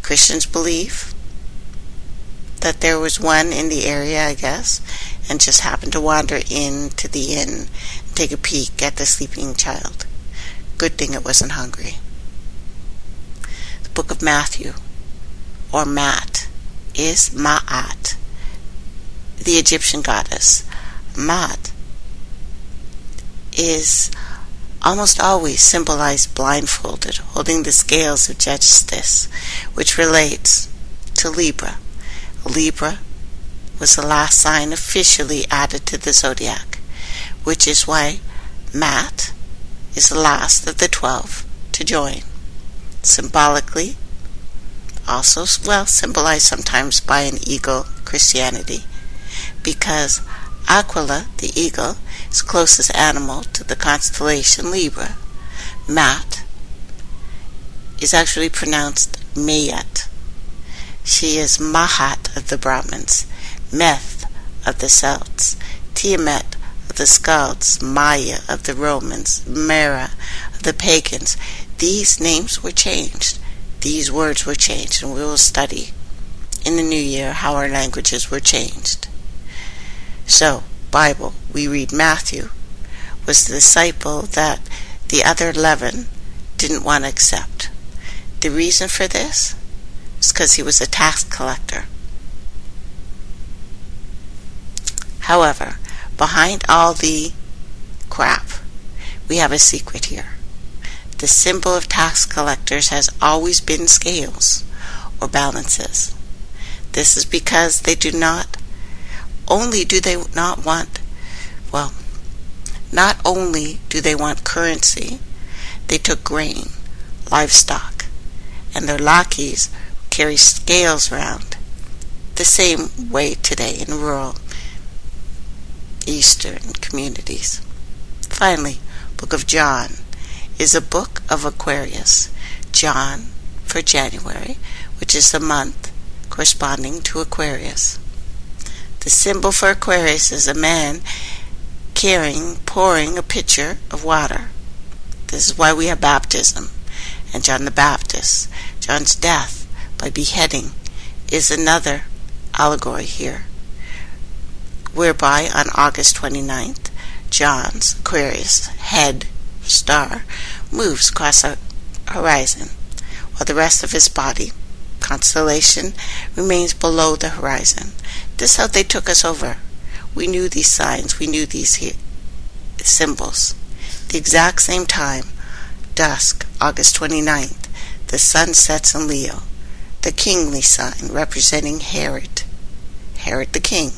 Christians believe that there was one in the area, I guess, and just happened to wander into the inn take a peek at the sleeping child. Good thing it wasn't hungry. The book of Matthew, or Mat, is Ma'at, the Egyptian goddess. Mat is almost always symbolized blindfolded, holding the scales of justice, which relates to Libra. Libra was the last sign officially added to the zodiac, which is why Mat is the last of the 12 to join. Symbolically, also, symbolized sometimes by an eagle, Christianity, because Aquila, the eagle, is closest animal to the constellation Libra. Mat is actually pronounced Mayat. She is Mahat of the Brahmins, Meth of the Celts, Tiamat of the Skalds, Maya of the Romans, Mera of the pagans. These names were changed. These words were changed, and we will study in the new year how our languages were changed. So, Bible, we read Matthew was the disciple that the other 11 didn't want to accept. The reason for this is because he was a tax collector. However, behind all the crap, we have a secret here. The symbol of tax collectors has always been scales or balances. This is because they do not only do they want currency, they took grain, livestock, and their lackeys carry scales around the same way today in rural eastern communities. Finally, Book of John is a book of Aquarius. John for January, which is the month corresponding to Aquarius. The symbol for Aquarius is a man pouring a pitcher of water. This is why we have baptism. And John the Baptist, John's death by beheading, is another allegory here, whereby on August 29th, John's Aquarius head star moves across a horizon, while the rest of his body, constellation, remains below the horizon. This is how they took us over. We knew these signs, we knew these symbols. The exact same time, dusk, August 29th, the sun sets in Leo, the kingly sign representing Herod the king.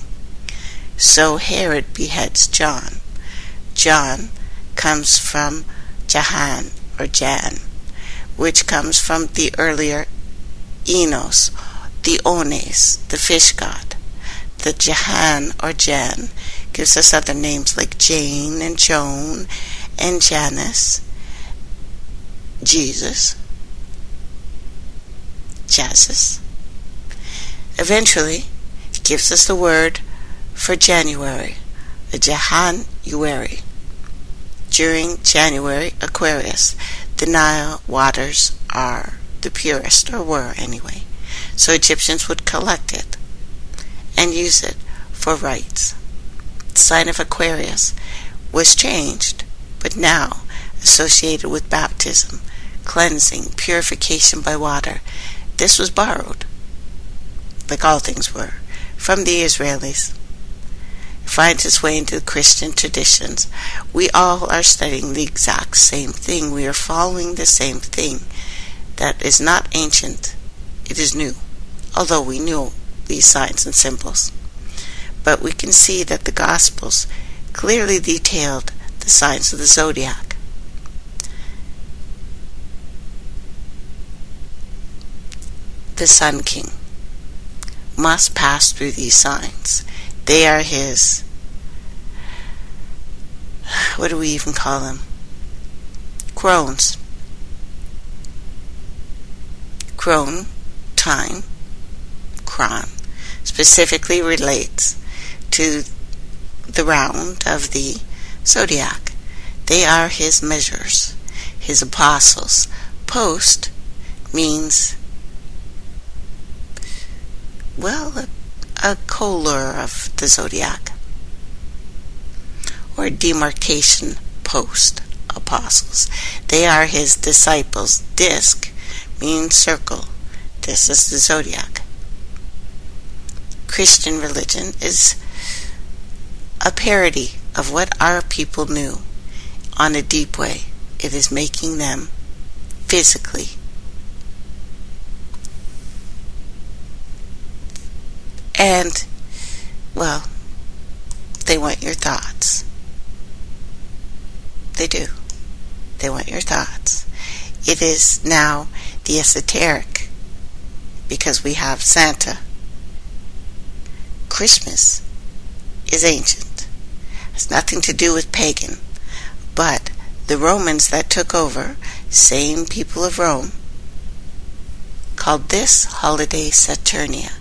So Herod beheads John. John comes from Jahan or Jan, which comes from the earlier Enos, the Ones, the fish god. The Jahan or Jan gives us other names like Jane and Joan and Janice, Jesus. Eventually, it gives us the word for January, the Jahanuary. During January, Aquarius, the Nile waters are the purest, or were anyway. So Egyptians would collect it and use it for rites. The sign of Aquarius was changed, but now associated with baptism, cleansing, purification by water. This was borrowed, like all things were, from the Israelis. It finds its way into the Christian traditions. We all are studying the exact same thing. We are following the same thing. That is not ancient, it is new, although we knew these signs and symbols. But we can see that the Gospels clearly detailed the signs of the zodiac. The Sun King must pass through these signs. They are his, what do we even call them? Crones. Crone, time, Cron, specifically relates to the round of the zodiac. They are his measures, his apostles. Post means, a color of the zodiac, or demarcation post apostles. They are his disciples. Disc means circle. This is the zodiac. Christian religion is a parody of what our people knew on a deep way. It is making them physically and, well, they want your thoughts. They do. They want your thoughts. It is now the esoteric, because we have Santa. Christmas is ancient. It has nothing to do with pagan. But the Romans that took over, same people of Rome, called this holiday Saturnia,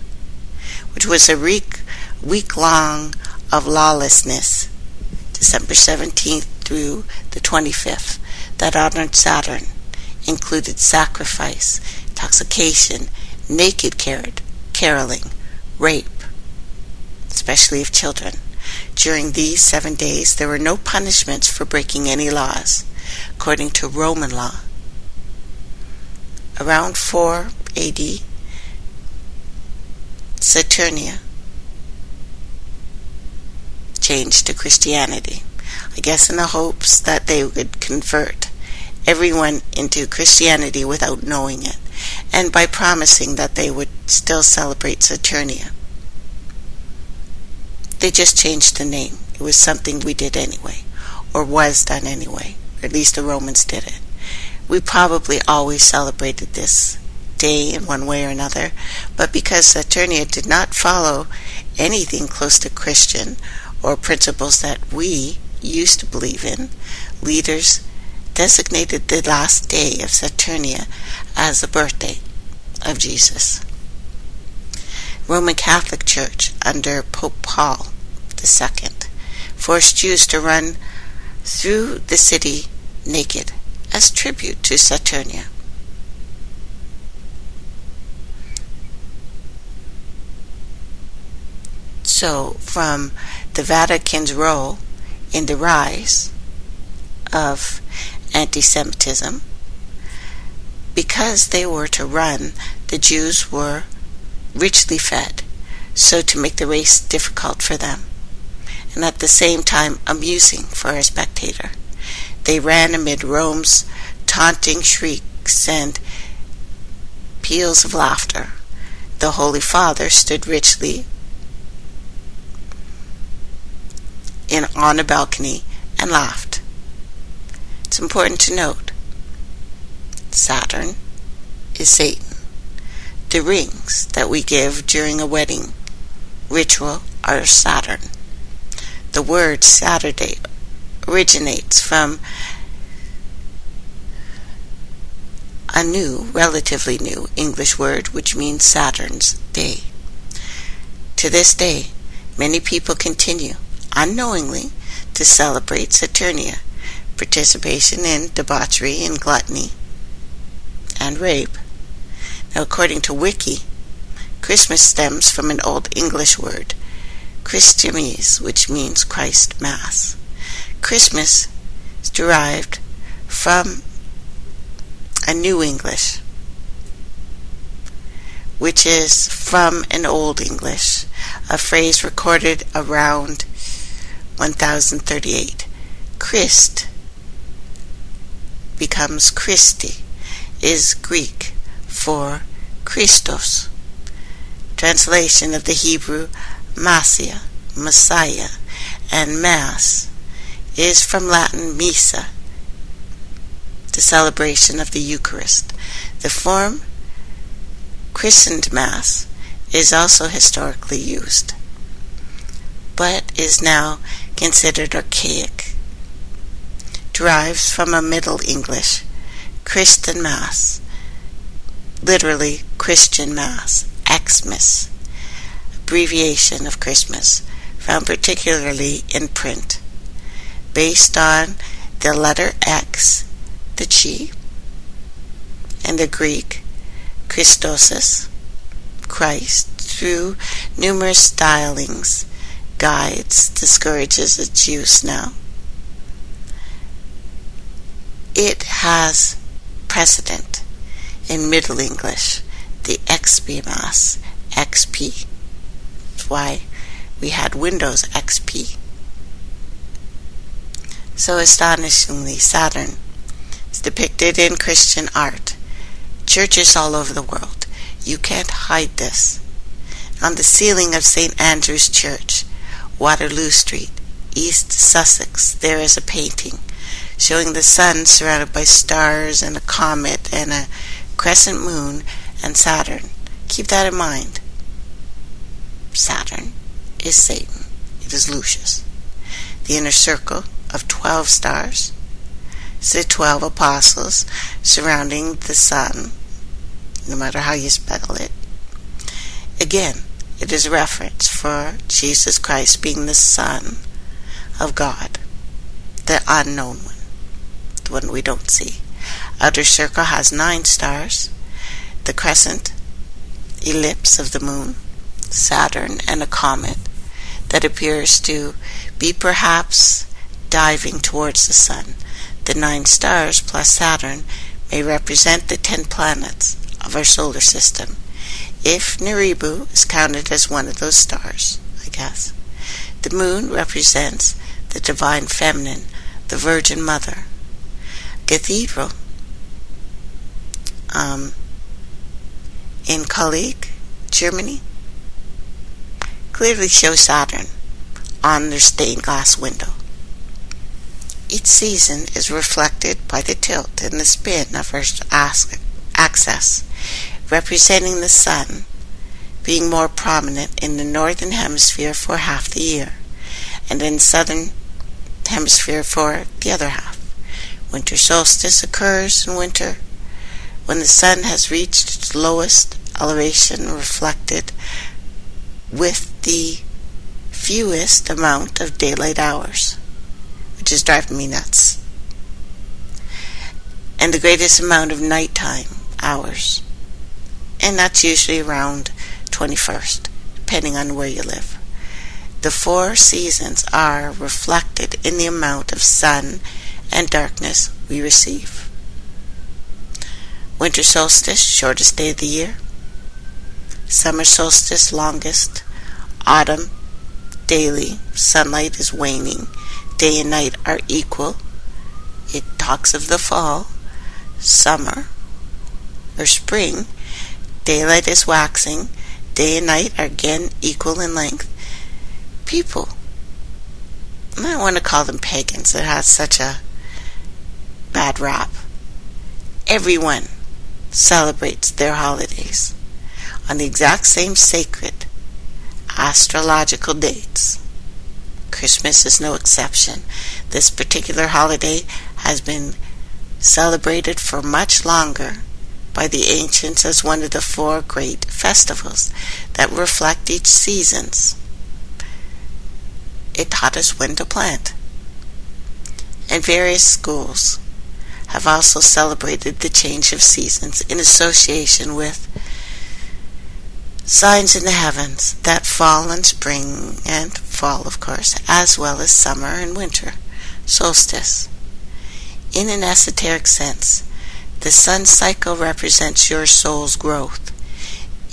which was a week long of lawlessness, December 17th through the 25th, that honored Saturn, included sacrifice, intoxication, naked caroling, rape, especially of children. During these 7 days, there were no punishments for breaking any laws, according to Roman law. Around 4 AD, Saturnia changed to Christianity, I guess in the hopes that they would convert everyone into Christianity without knowing it, and by promising that they would still celebrate Saturnia. They just changed the name. It was something we did anyway, or was done anyway, or at least the Romans did it. We probably always celebrated this day in one way or another, but because Saturnia did not follow anything close to Christian or principles that we used to believe in, leaders designated the last day of Saturnia as the birthday of Jesus. Roman Catholic Church under Pope Paul II forced Jews to run through the city naked as tribute to Saturnia. So, from the Vatican's role in the rise of anti-Semitism, because they were to run, the Jews were richly fed, so to make the race difficult for them, and at the same time amusing for a spectator. They ran amid Rome's taunting shrieks and peals of laughter. The Holy Father stood richly on a balcony and laughed. It's important to note, Saturn is Satan. The rings that we give during a wedding ritual are Saturn. The word Saturday originates from a relatively new English word which means Saturn's day. To this day, many people continue, unknowingly, to celebrate Saturnia, participation in debauchery and gluttony, and rape. Now, according to Wiki, Christmas stems from an Old English word, Christiamis, which means Christ Mass. Christmas is derived from a New English, which is from an Old English, a phrase recorded around 1038. Christ becomes Christi, is Greek for Christos. Translation of the Hebrew Messiah, and Mass is from Latin Missa, the celebration of the Eucharist. The form christened Mass is also historically used, but is now considered archaic. Derives from a Middle English, Christen Mass, literally Christian Mass, Xmas, abbreviation of Christmas, found particularly in print, based on the letter X, the chi, and the Greek Christosis, Christ, through numerous stylings, guides, discourages its use now. It has precedent in Middle English, the Xmas, XP. That's why we had Windows XP. So astonishingly, Saturn is depicted in Christian art. Churches all over the world. You can't hide this. On the ceiling of St. Andrew's Church, Waterloo Street, East Sussex, there is a painting showing the sun surrounded by stars and a comet and a crescent moon and Saturn. Keep that in mind. Saturn is Satan. It is Lucius. The inner circle of 12 stars is the 12 apostles surrounding the sun, no matter how you spell it. Again, it is a reference for Jesus Christ being the Son of God, the unknown one, the one we don't see. Outer circle has 9 stars, the crescent, ellipse of the moon, Saturn, and a comet that appears to be perhaps diving towards the sun. The 9 stars plus Saturn may represent the 10 planets of our solar system, if Naribu is counted as one of those stars, I guess. The moon represents the divine feminine, the Virgin Mother. Cathedral in Kolleg, Germany, clearly shows Saturn on their stained glass window. Each season is reflected by the tilt and the spin of Earth's axis, representing the sun being more prominent in the northern hemisphere for half the year, and in southern hemisphere for the other half. Winter solstice occurs in winter when the sun has reached its lowest elevation, reflected with the fewest amount of daylight hours, which is driving me nuts, and the greatest amount of nighttime hours, and that's usually around 21st, depending on where you live. The 4 seasons are reflected in the amount of sun and darkness we receive. Winter solstice, shortest day of the year. Summer solstice, longest. Autumn, daily. Sunlight is waning. Day and night are equal. It talks of the fall. Summer, or spring, daylight is waxing. Day and night are again equal in length. People, I don't want to call them pagans. It has such a bad rap. Everyone celebrates their holidays on the exact same sacred astrological dates. Christmas is no exception. This particular holiday has been celebrated for much longer by the ancients as one of the 4 great festivals that reflect each seasons. It taught us when to plant. And various schools have also celebrated the change of seasons in association with signs in the heavens that fall and spring, and fall, of course, as well as summer and winter, solstice. In an esoteric sense, the sun cycle represents your soul's growth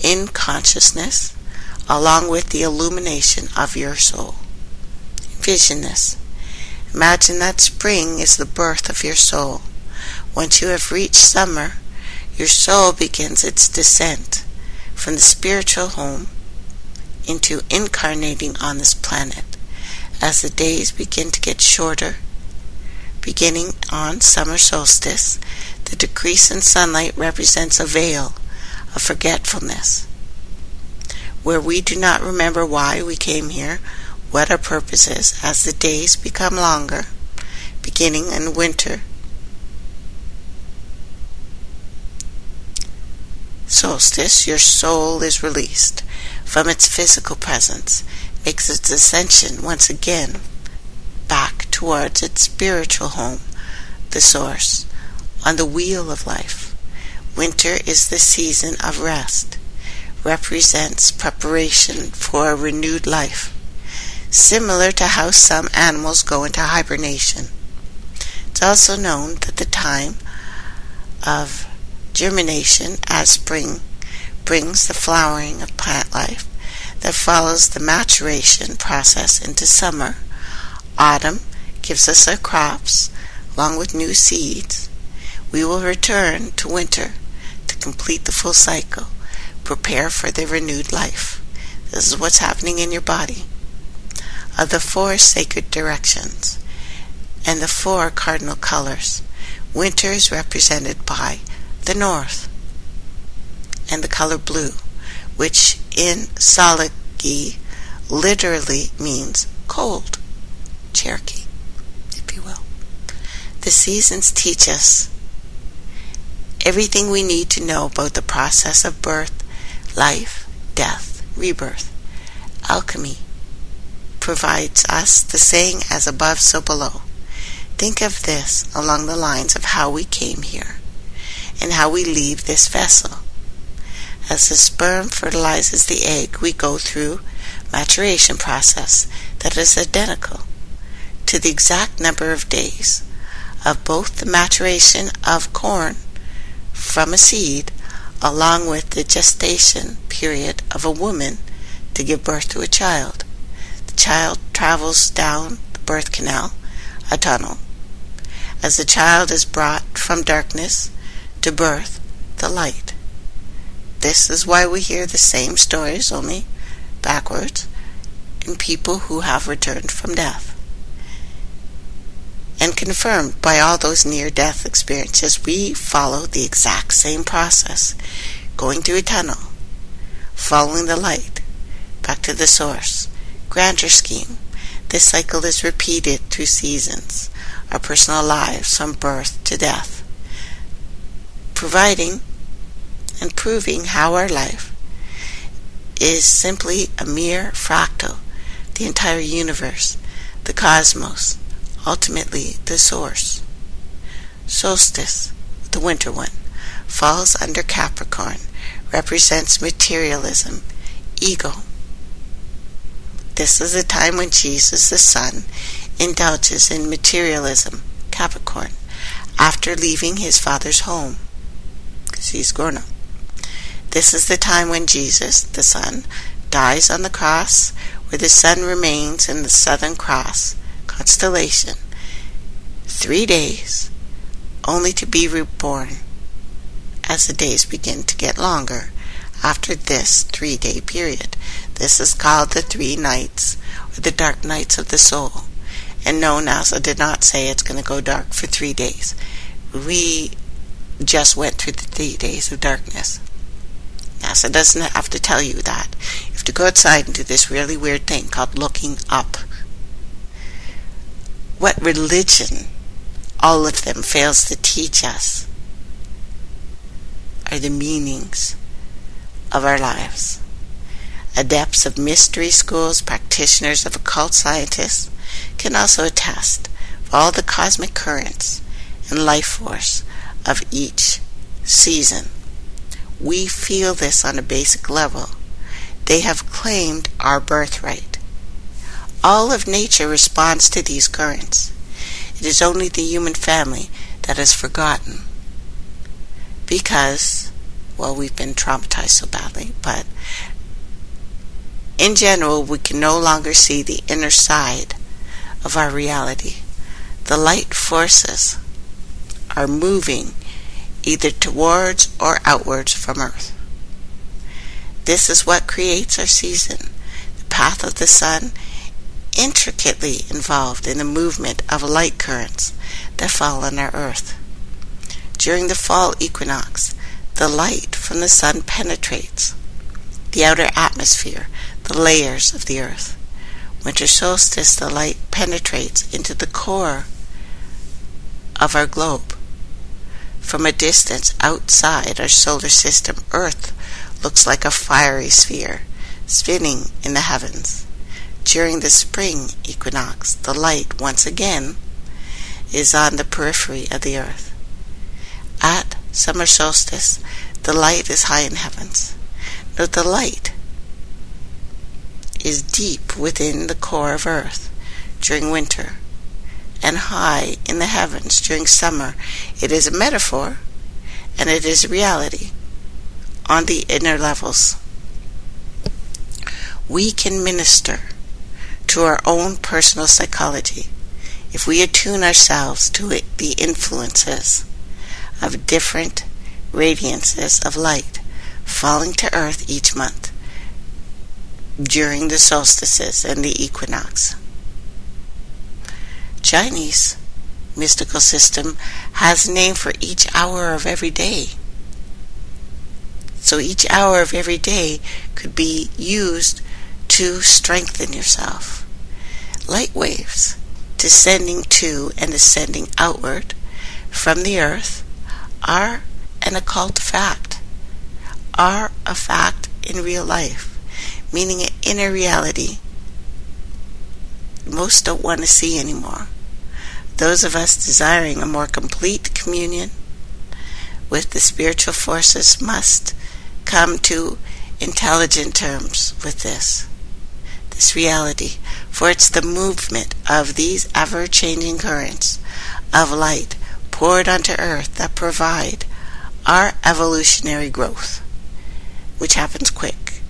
in consciousness, along with the illumination of your soul. Envision this. Imagine that spring is the birth of your soul. Once you have reached summer, your soul begins its descent from the spiritual home into incarnating on this planet as the days begin to get shorter. Beginning on summer solstice, the decrease in sunlight represents a veil of forgetfulness, where we do not remember why we came here, what our purpose is, as the days become longer. Beginning in winter solstice, your soul is released from its physical presence, makes its ascension once again back towards its spiritual home, the source, on the wheel of life. Winter is the season of rest, represents preparation for a renewed life, similar to how some animals go into hibernation. It's also known that the time of germination as spring brings the flowering of plant life that follows the maturation process into summer. Autumn gives us our crops along with new seeds. We will return to winter to complete the full cycle, prepare for the renewed life. This is what's happening in your body. Of the 4 sacred directions and the 4 cardinal colors, winter is represented by the north and the color blue, which in Salagi literally means cold, Cherokee, if you will. The seasons teach us everything we need to know about the process of birth, life, death, rebirth. Alchemy provides us the saying, as above, so below. Think of this along the lines of how we came here and how we leave this vessel. As the sperm fertilizes the egg, we go through maturation process that is identical to the exact number of days of both the maturation of corn from a seed along with the gestation period of a woman to give birth to a child. The child travels down the birth canal, a tunnel. As the child is brought from darkness to birth, the light. This is why we hear the same stories, only backwards, in people who have returned from death. And confirmed by all those near-death experiences, we follow the exact same process, going through a tunnel, following the light, back to the source. Grander scheme. This cycle is repeated through seasons, our personal lives from birth to death, providing and proving how our life is simply a mere fractal, the entire universe, the cosmos, ultimately the source. Solstice, the winter one, falls under Capricorn, represents materialism, ego. This is a time when Jesus, the Son, indulges in materialism, Capricorn, after leaving his Father's home, because he's grown up. This is the time when Jesus, the Son, dies on the cross, where the sun remains in the Southern Cross constellation 3 days, only to be reborn as the days begin to get longer after this 3-day period. This is called the 3 nights, or the dark nights of the soul. And no, NASA did not say it's going to go dark for 3 days. We just went through the 3 days of darkness. NASA doesn't have to tell you that. You have to go outside and do this really weird thing called looking up. What religion, all of them, fails to teach us are the meanings of our lives. Adepts of mystery schools, practitioners of occult scientists can also attest for all the cosmic currents and life force of each season. We feel this on a basic level. They have claimed our birthright. All of nature responds to these currents. It is only the human family that has forgotten. Because, well, we've been traumatized so badly, but in general, we can no longer see the inner side of our reality. The light forces are moving either towards or outwards from Earth. This is what creates our season. The path of the sun, intricately involved in the movement of light currents that fall on our Earth. During the fall equinox, the light from the sun penetrates the outer atmosphere, the layers of the Earth. Winter solstice, the light penetrates into the core of our globe. From a distance outside our solar system, Earth looks like a fiery sphere spinning in the heavens. During the spring equinox, the light once again is on the periphery of the Earth. At summer solstice, the light is high in heavens. Note the light is deep within the core of Earth. During winter, and high in the heavens during summer. It is a metaphor, and it is a reality on the inner levels. We can minister to our own personal psychology if we attune ourselves to the influences of different radiances of light falling to earth each month during the solstices and the equinox. Chinese mystical system has a name for each hour of every day. So each hour of every day could be used to strengthen yourself. Light waves descending to and ascending outward from the earth are an occult fact, are a fact in real life, meaning an inner reality most don't want to see anymore. Those of us desiring a more complete communion with the spiritual forces must come to intelligent terms with this reality, for it's the movement of these ever-changing currents of light poured onto earth that provide our evolutionary growth, which happens quick,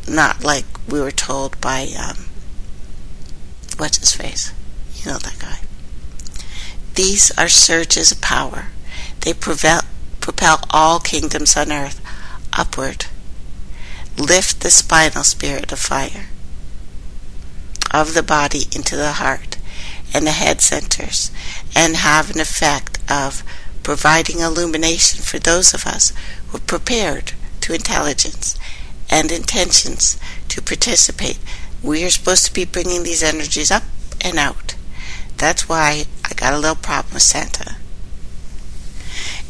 not like we were told by what's his face, you know that guy. These are surges of power. They propel all kingdoms on earth upward, lift the spinal spirit of fire of the body into the heart and the head centers, and have an effect of providing illumination for those of us who are prepared to intelligence and intentions to participate. We are supposed to be bringing these energies up and out. That's why I got a little problem with Santa.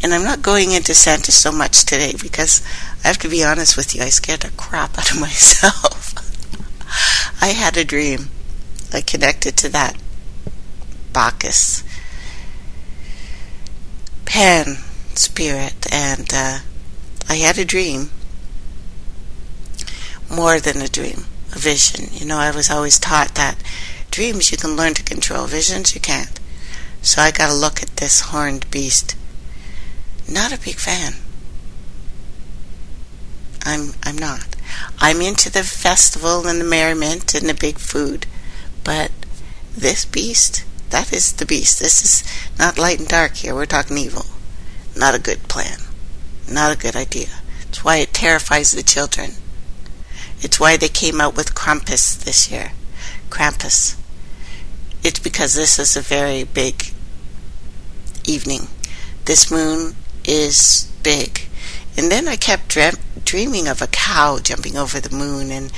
And I'm not going into Santa so much today because I have to be honest with you, I scared the crap out of myself. I had a dream. I connected to that Bacchus Pan spirit, and I had a dream. More than a dream, a vision. You know, I was always taught that dreams you can learn to control, visions you can't. So I got to look at this horned beast. Not a big fan. I'm not. I'm into the festival and the merriment and the big food, but this beast, that is the beast. This is not light and dark here. We're talking evil. Not a good plan. Not a good idea. It's why it terrifies the children. It's why they came out with Krampus this year. Krampus. It's because this is a very big evening. This moon is big. And then I kept dreaming of a cow jumping over the moon, and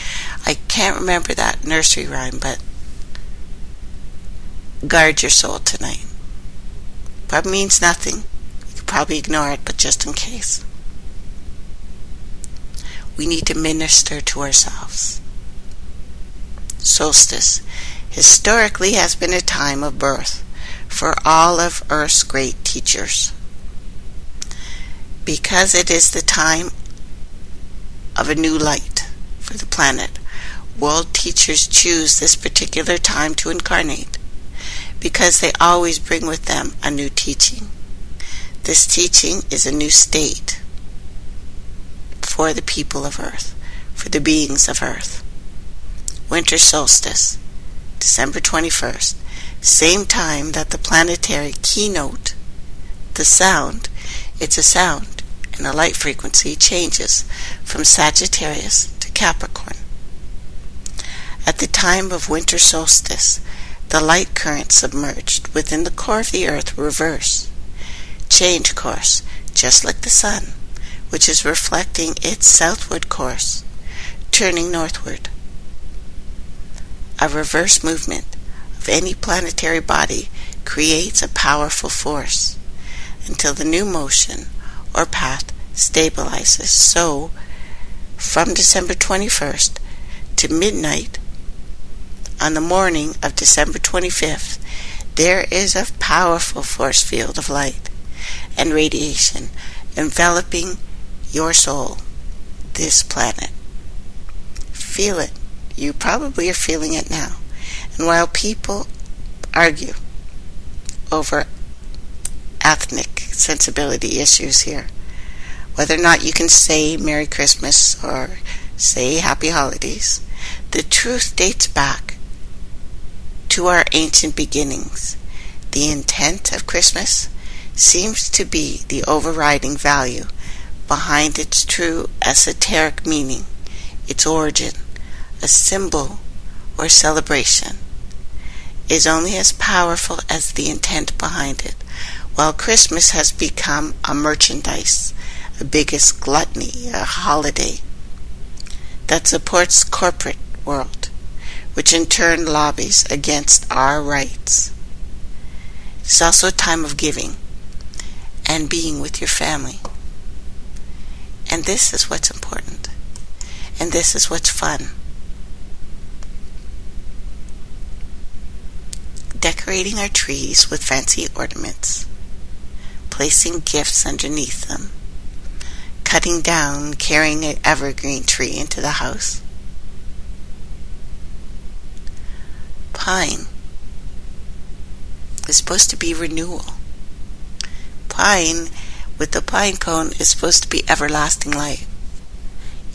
I can't remember that nursery rhyme, but guard your soul tonight. Probably means nothing. You could probably ignore it, but just in case. We need to minister to ourselves. Solstice historically has been a time of birth for all of Earth's great teachers, because it is the time of a new light for the planet. World teachers choose this particular time to incarnate because they always bring with them a new teaching. This teaching is a new state for the people of Earth, for the beings of Earth. Winter solstice, December 21st, same time that the planetary keynote, the sound, it's a sound and a light frequency, changes from Sagittarius to Capricorn. At the time of winter solstice, the light current submerged within the core of the earth reverse, change course, just like the sun, which is reflecting its southward course, turning northward. A reverse movement of any planetary body creates a powerful force until the new motion or path stabilizes. So, from December 21st to midnight on the morning of December 25th, there is a powerful force field of light and radiation enveloping your soul, this planet. Feel it. You probably are feeling it now. And while people argue over ethnic sensibility issues here. Whether or not you can say Merry Christmas or say Happy Holidays, the truth dates back to our ancient beginnings. The intent of Christmas seems to be the overriding value behind its true esoteric meaning, its origin. A symbol or celebration is only as powerful as the intent behind it, while Christmas has become a merchandise, a biggest gluttony, a holiday that supports corporate world, which in turn lobbies against our rights. It's also a time of giving and being with your family. And this is what's important. And this is what's fun. Decorating our trees with fancy ornaments, placing gifts underneath them, cutting down, carrying an evergreen tree into the house. Pine is supposed to be renewal. Pine with the pine cone is supposed to be everlasting life.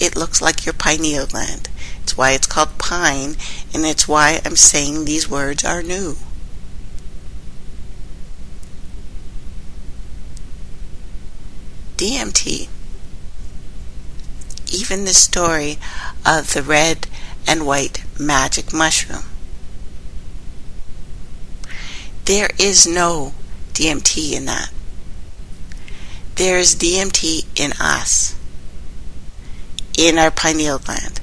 It looks like your pineal gland. It's why it's called pine, and it's why I'm saying these words are new. DMT. Even the story of the red and white magic mushroom. There is no DMT in that. There is DMT in us, in our pineal gland.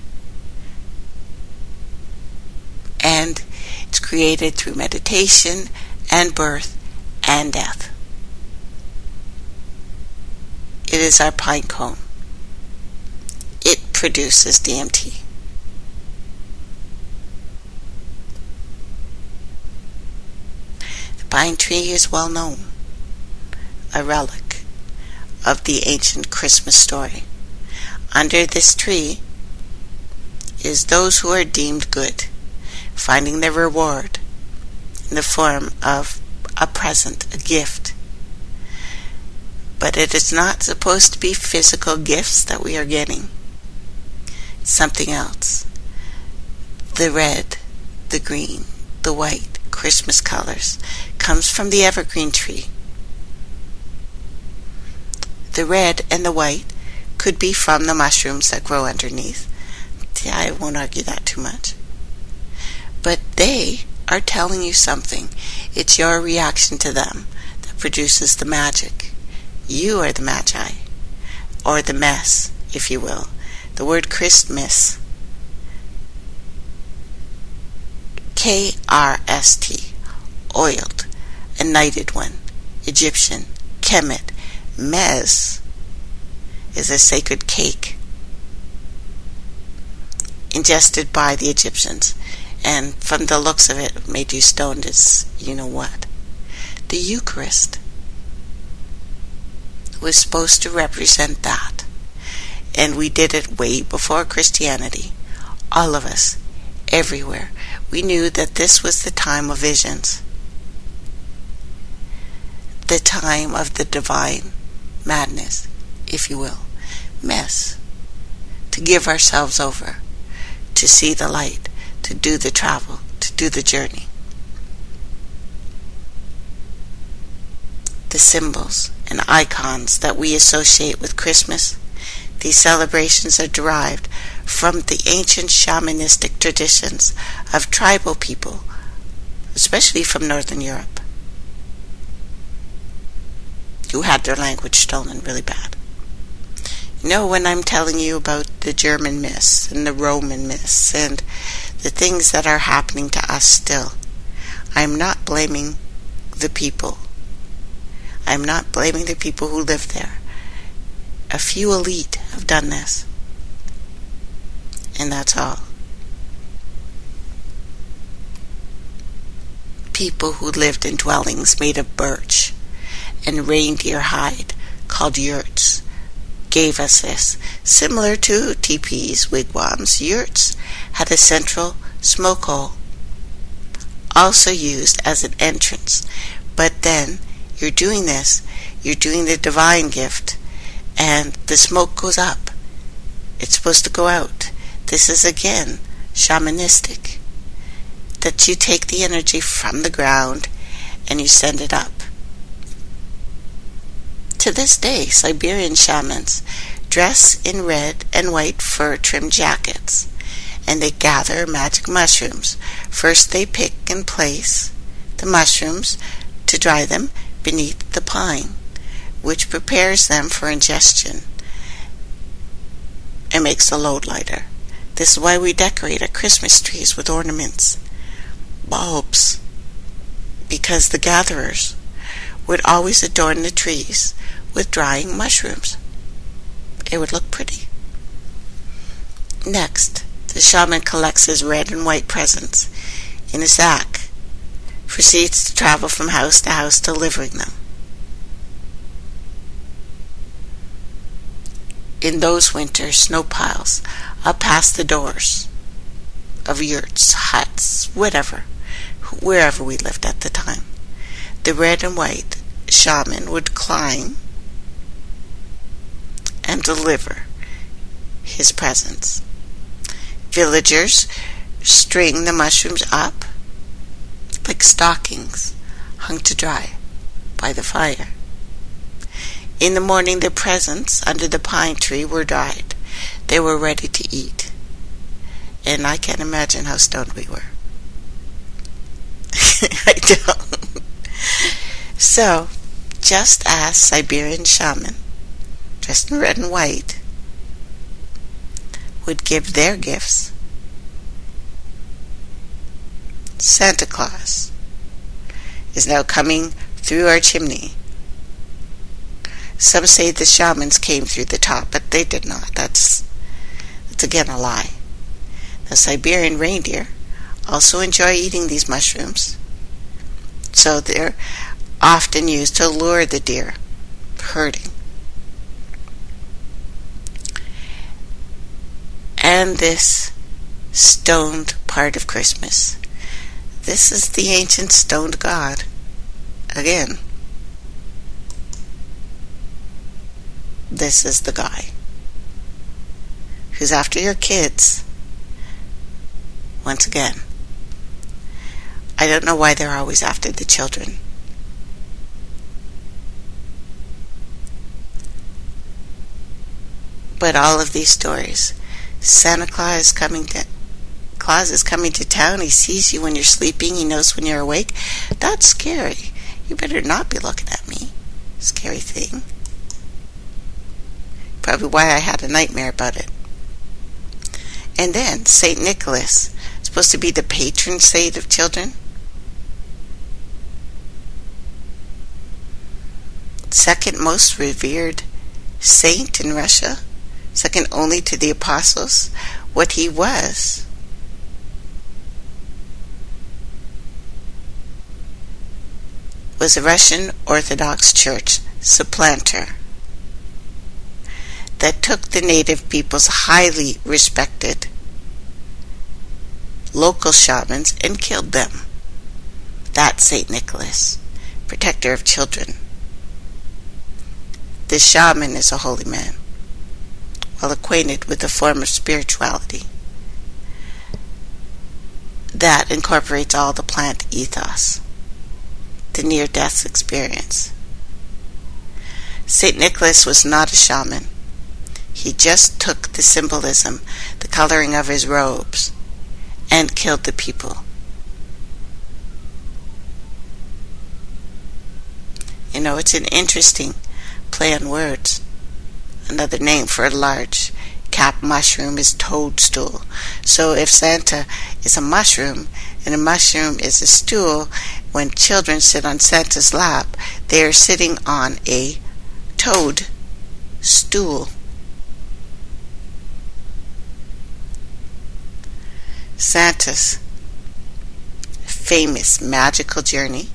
And it's created through meditation and birth and death. It is our pine cone. It produces DMT. The pine tree is well known, a relic of the ancient Christmas story. Under this tree is those who are deemed good, finding their reward in the form of a present, a gift. But it is not supposed to be physical gifts that we are getting. Something else. The red, the green, the white, Christmas colors comes from the evergreen tree. The red and the white could be from the mushrooms that grow underneath. Yeah, I won't argue that too much. But they are telling you something. It's your reaction to them that produces the magic. You are the magi, or the mess, if you will. The word Christmas, K-R-S-T, oiled, anointed one, Egyptian, Kemet, Mez is a sacred cake ingested by the Egyptians, and from the looks of it made you stoned as you know what. The Eucharist was supposed to represent that, and we did it way before Christianity. All of us, everywhere, we knew that this was the time of visions, the time of the divine madness, if you will, mess, to give ourselves over, to see the light, to do the travel, to do the journey. The symbols and icons that we associate with Christmas, these celebrations are derived from the ancient shamanistic traditions of tribal people, especially from Northern Europe, who had their language stolen really bad. You know, when I'm telling you about the German myths and the Roman myths and the things that are happening to us still, I'm not blaming the people. I'm not blaming the people who live there. A few elite have done this, and that's all. People who lived in dwellings made of birch and reindeer hide, called yurts, gave us this. Similar to teepees, wigwams, yurts had a central smoke hole also used as an entrance. But then you're doing this, you're doing the divine gift, and the smoke goes up. It's supposed to go out. This is again shamanistic. That you take the energy from the ground and you send it up. To this day, Siberian shamans dress in red and white fur-trimmed jackets, and they gather magic mushrooms. First they pick and place the mushrooms to dry them beneath the pine, which prepares them for ingestion and makes the load lighter. This is why we decorate our Christmas trees with ornaments, bulbs, because the gatherers would always adorn the trees with drying mushrooms. It would look pretty. Next, the shaman collects his red and white presents in a sack, proceeds to travel from house to house delivering them. In those winter snow piles up past the doors of yurts, huts, wherever we lived at the time, the red and white shaman would climb and deliver his presents. Villagers string the mushrooms up like stockings hung to dry by the fire. In the morning, the presents under the pine tree were dried. They were ready to eat. And I can't imagine how stoned we were. I don't. So, just as Siberian shaman, dressed in red and white, would give their gifts, Santa Claus is now coming through our chimney. Some say the shamans came through the top, but they did not. That's again a lie. The Siberian reindeer also enjoy eating these mushrooms, so they're often used to lure the deer herding. And this stoned part of Christmas, this is the ancient stoned god again. This is the guy who's after your kids. Once again, I don't know why they're always after the children. But all of these stories, Santa Claus is coming to town. He sees you when you're sleeping. He knows when you're awake. That's scary. You better not be looking at me. Scary thing. Probably why I had a nightmare about it. And then St. Nicholas, supposed to be the patron saint of children. Second most revered saint in Russia, second only to the apostles. What he was a Russian Orthodox Church supplanter that took the native people's highly respected local shamans and killed them. That's St. Nicholas, protector of children. The shaman is a holy man, well acquainted with a form of spirituality that incorporates all the plant ethos, the near-death experience. St. Nicholas was not a shaman. He just took the symbolism, the coloring of his robes, and killed the people. You know, it's an interesting play on words. Another name for a large cap mushroom is toadstool. So if Santa is a mushroom and a mushroom is a stool, when children sit on Santa's lap, they are sitting on a toad stool. Santa's famous magical journey,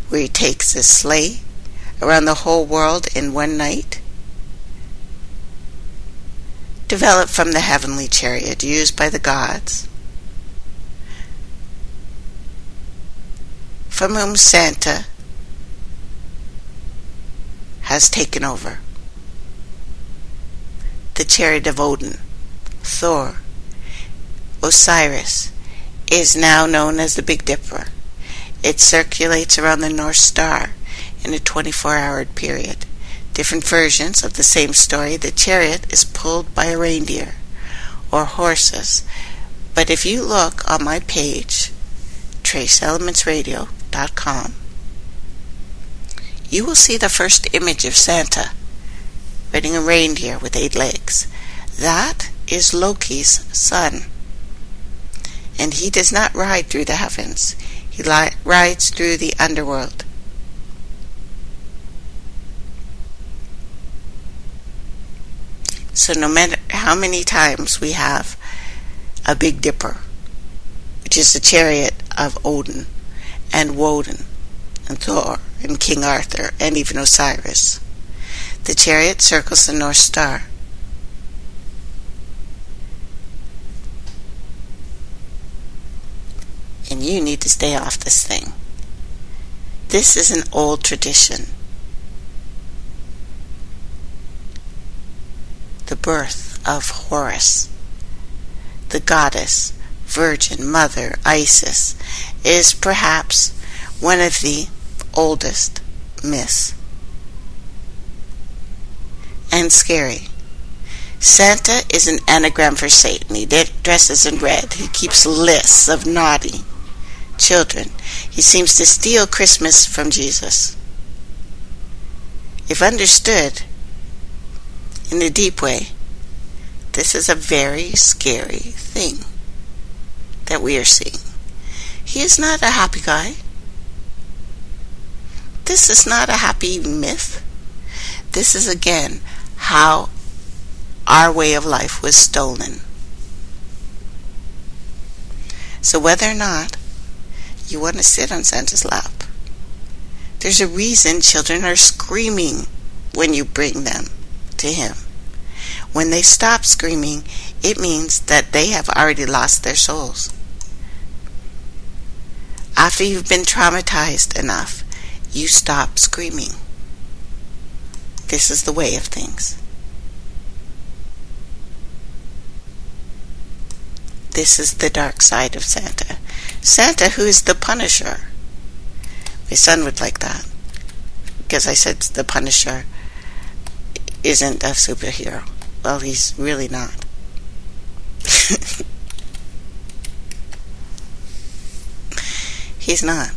where he takes a sleigh around the whole world in one night, developed from the heavenly chariot used by the gods. from whom Santa has taken over. The chariot of Odin, Thor, Osiris, is now known as the Big Dipper. It circulates around the North Star in a 24-hour period. Different versions of the same story. The chariot is pulled by a reindeer or horses. But if you look on my page, traceelementsradio.com, you will see the first image of Santa riding a reindeer with 8 legs. That is Loki's son. And he does not ride through the heavens. He rides through the underworld. So no matter how many times we have a Big Dipper, which is the chariot of Odin and Woden and Thor and King Arthur and even Osiris, the chariot circles the North Star. And you need to stay off this thing. This is an old tradition. The birth of Horus, the goddess, Virgin Mother Isis, is perhaps one of the oldest myths. And scary. Santa is an anagram for Satan. He dresses in red. He keeps lists of naughty children. He seems to steal Christmas from Jesus. If understood in a deep way, this is a very scary thing that we are seeing. He is not a happy guy. This is not a happy myth. This is again how our way of life was stolen. So whether or not you want to sit on Santa's lap, there's a reason children are screaming when you bring them to him. When they stop screaming, it means that they have already lost their souls. After you've been traumatized enough, you stop screaming. This is the way of things. This is the dark side of Santa. Santa, who is the Punisher. My son would like that, because I said the Punisher isn't a superhero. Well, he's really not. He's not.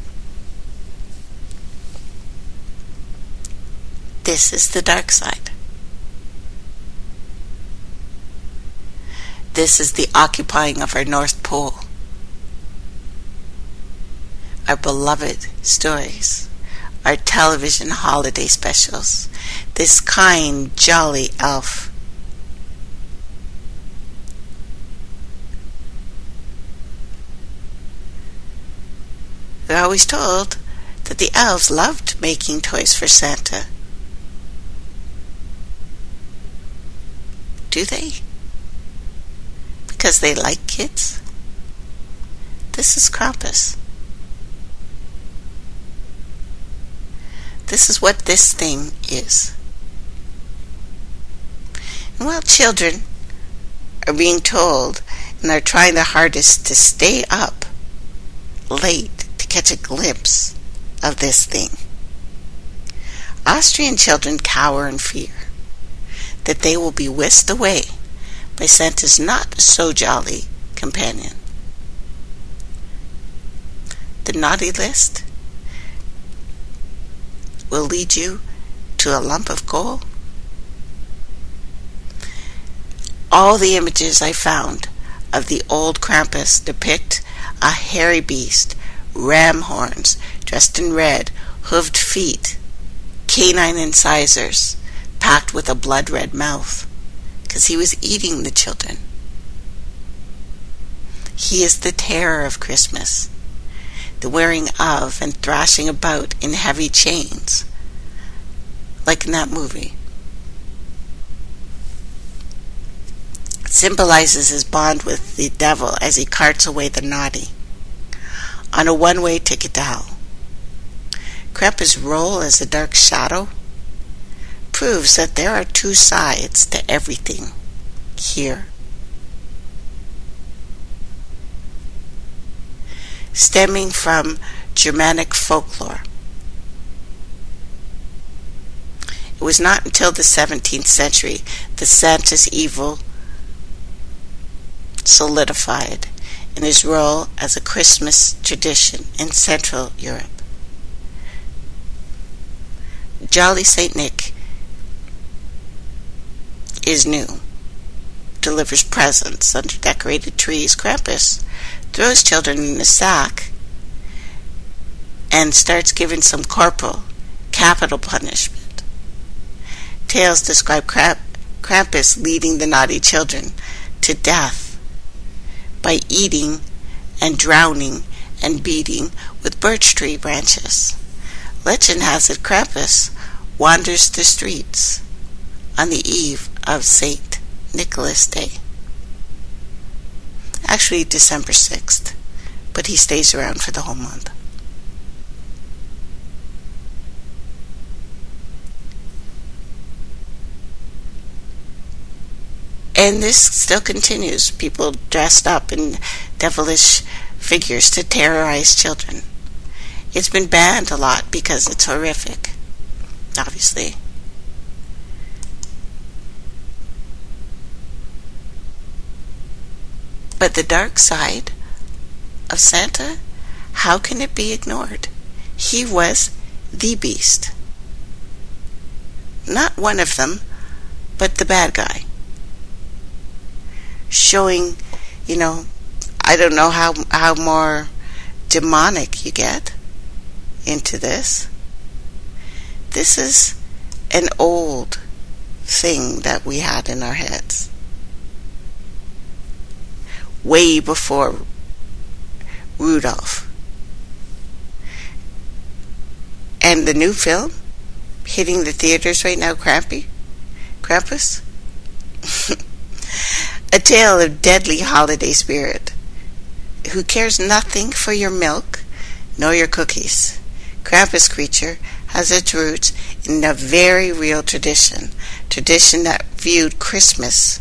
This is the dark side. This is the occupying of our North Pole. Our beloved stories. Our television holiday specials. This kind, jolly elf. We're always told that the elves loved making toys for Santa. Do they? Because they like kids? This is Krampus. This is what this thing is. And while children are being told and are trying their hardest to stay up late to catch a glimpse of this thing, Austrian children cower in fear that they will be whisked away by Santa's not-so-jolly companion. The naughty list will lead you to a lump of coal. All the images I found of the old Krampus depict a hairy beast, ram horns, dressed in red, hooved feet, canine incisors, packed with a blood-red mouth, because he was eating the children. He is the terror of Christmas, the wearing of and thrashing about in heavy chains, like in that movie. It symbolizes his bond with the devil as he carts away the naughty on a one-way ticket to hell. Krampus' role as a dark shadow proves that there are two sides to everything here. Stemming from Germanic folklore. It was not until the 17th century that Santa's evil solidified in his role as a Christmas tradition in Central Europe. Jolly Saint Nick is new, delivers presents under decorated trees. Krampus throws children in a sack and starts giving some corporal capital punishment. Tales describe Krampus leading the naughty children to death by eating and drowning and beating with birch tree branches. Legend has it Krampus wanders the streets on the eve of St. Nicholas Day. Actually December 6th, but he stays around for the whole month. And this still continues. People dressed up in devilish figures to terrorize children. It's been banned a lot because it's horrific, obviously. But the dark side of Santa, how can it be ignored? He was the beast. Not one of them, but the bad guy. Showing, I don't know how more demonic you get into this. This is an old thing that we had in our heads. Way before Rudolph. And the new film hitting the theaters right now, Krampus? A tale of deadly holiday spirit who cares nothing for your milk nor your cookies. Krampus creature has its roots in a very real tradition that viewed Christmas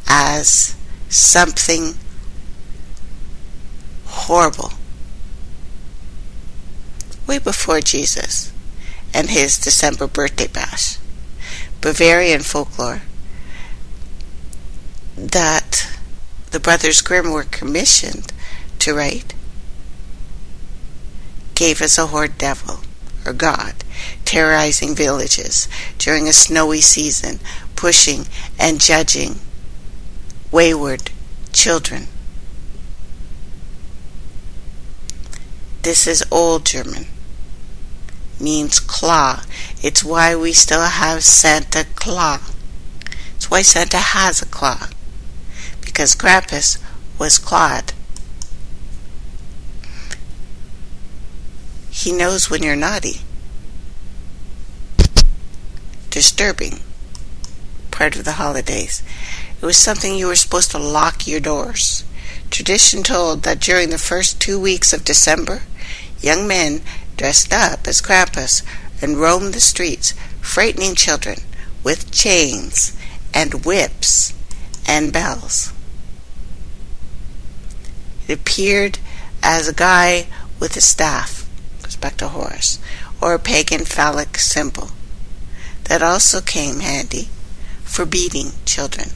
as something horrible. Way before Jesus and his December birthday bash. Bavarian folklore that the Brothers Grimm were commissioned to write gave us a horde devil, or god, terrorizing villages during a snowy season, pushing and judging wayward children. This is Old German, means claw. It's why we still have Santa Claus. It's why Santa has a claw, because Krampus was clawed. He knows when you're naughty. Disturbing part of the holidays. It was something you were supposed to lock your doors. Tradition told that during the first 2 weeks of December, young men dressed up as Krampus and roamed the streets, frightening children with chains and whips and bells. It appeared as a guy with a staff, goes back to Horus, or a pagan phallic symbol that also came handy for beating children.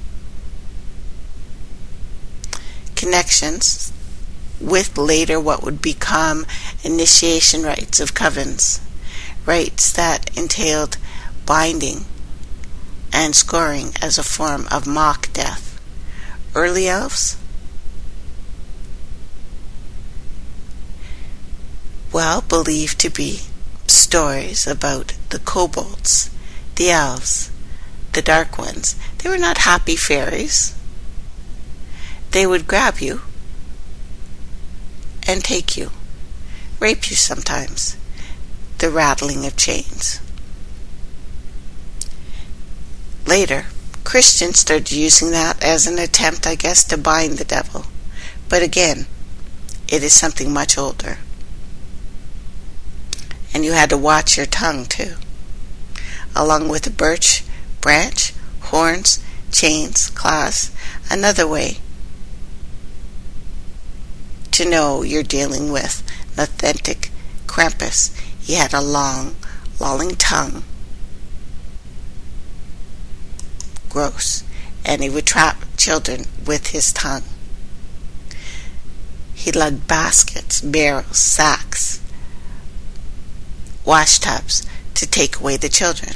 Connections with later what would become initiation rites of covens, rites that entailed binding and scoring as a form of mock death. Early elves? Well, believed to be stories about the kobolds, the elves, the dark ones. They were not happy fairies. They would grab you and take you, rape you sometimes, the rattling of chains. Later, Christians started using that as an attempt, I guess, to bind the devil. But again, it is something much older. And you had to watch your tongue too, along with a birch branch, horns, chains, claws. Another way to know you're dealing with an authentic Krampus. He had a long, lolling tongue. Gross. And he would trap children with his tongue. He lugged baskets, barrels, sacks, wash tubs to take away the children.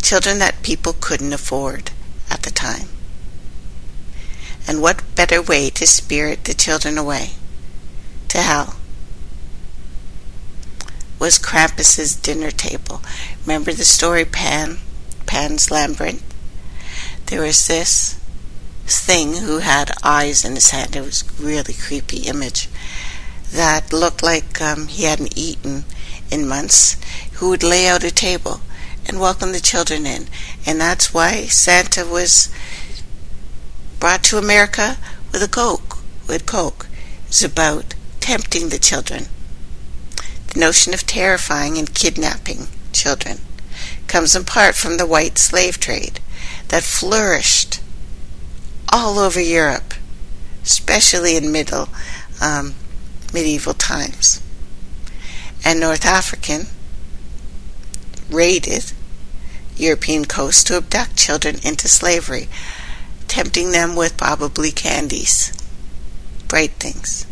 Children that people couldn't afford at the time. And what better way to spirit the children away to hell was Krampus's dinner table. Remember the story Pan's Labyrinth? There was this thing who had eyes in his head. It was a really creepy image that looked like he hadn't eaten in months, who would lay out a table and welcome the children in. And that's why Santa was brought to America with Coke. It's about tempting the children. The notion of terrifying and kidnapping children comes in part from the white slave trade that flourished all over Europe, especially in medieval times. And North African raided European coasts to abduct children into slavery, tempting them with probably candies, bright things.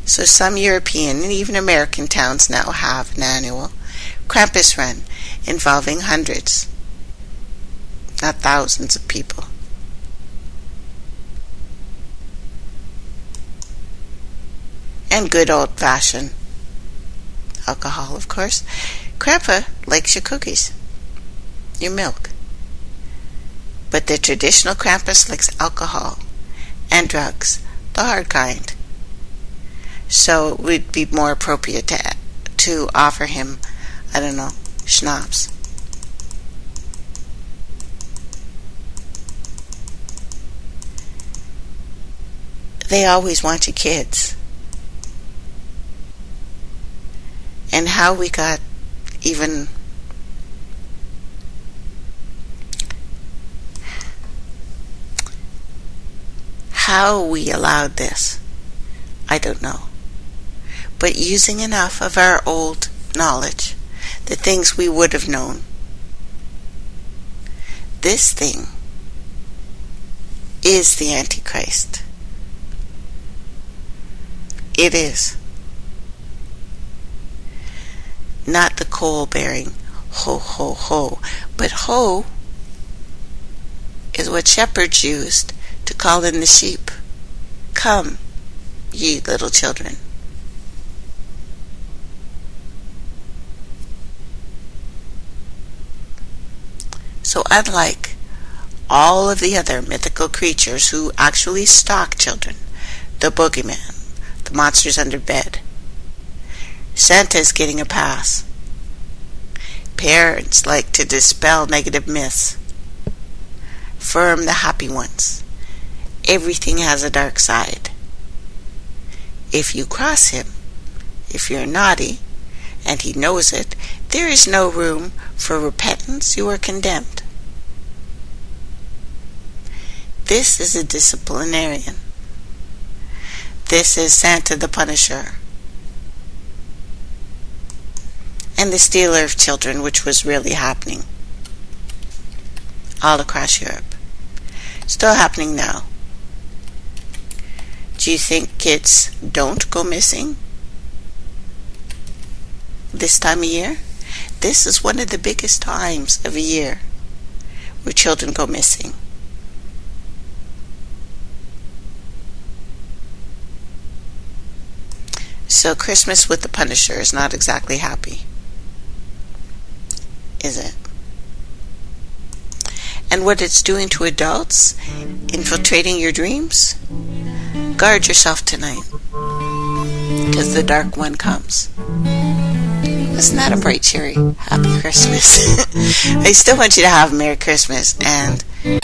So some European and even American towns now have an annual Krampus run involving hundreds, not thousands of people. And good old-fashioned alcohol, of course. Grandpa likes your cookies, your milk. But the traditional Krampus likes alcohol and drugs, the hard kind. So it would be more appropriate to offer him, schnapps. They always want your kids. And how we got even how we allowed this, I don't know. But using enough of our old knowledge, the things we would have known, this thing is the Antichrist. It is. Not the coal-bearing ho, ho, ho, but ho is what shepherds used to call in the sheep. Come, ye little children. So unlike all of the other mythical creatures who actually stalk children, the boogeyman, the monsters under bed, Santa is getting a pass. Parents like to dispel negative myths. Affirm the happy ones. Everything has a dark side. If you cross him, if you're naughty, and he knows it, there is no room for repentance. You are condemned. This is a disciplinarian. This is Santa the Punisher. And the stealer of children, which was really happening all across Europe. Still happening now. Do you think kids don't go missing this time of year? This is one of the biggest times of a year where children go missing. So Christmas with the Punisher is not exactly happy, is it? And what it's doing to adults, infiltrating your dreams, guard yourself tonight, because the dark one comes. Isn't that a bright, cheery, happy Christmas? I still want you to have a Merry Christmas, and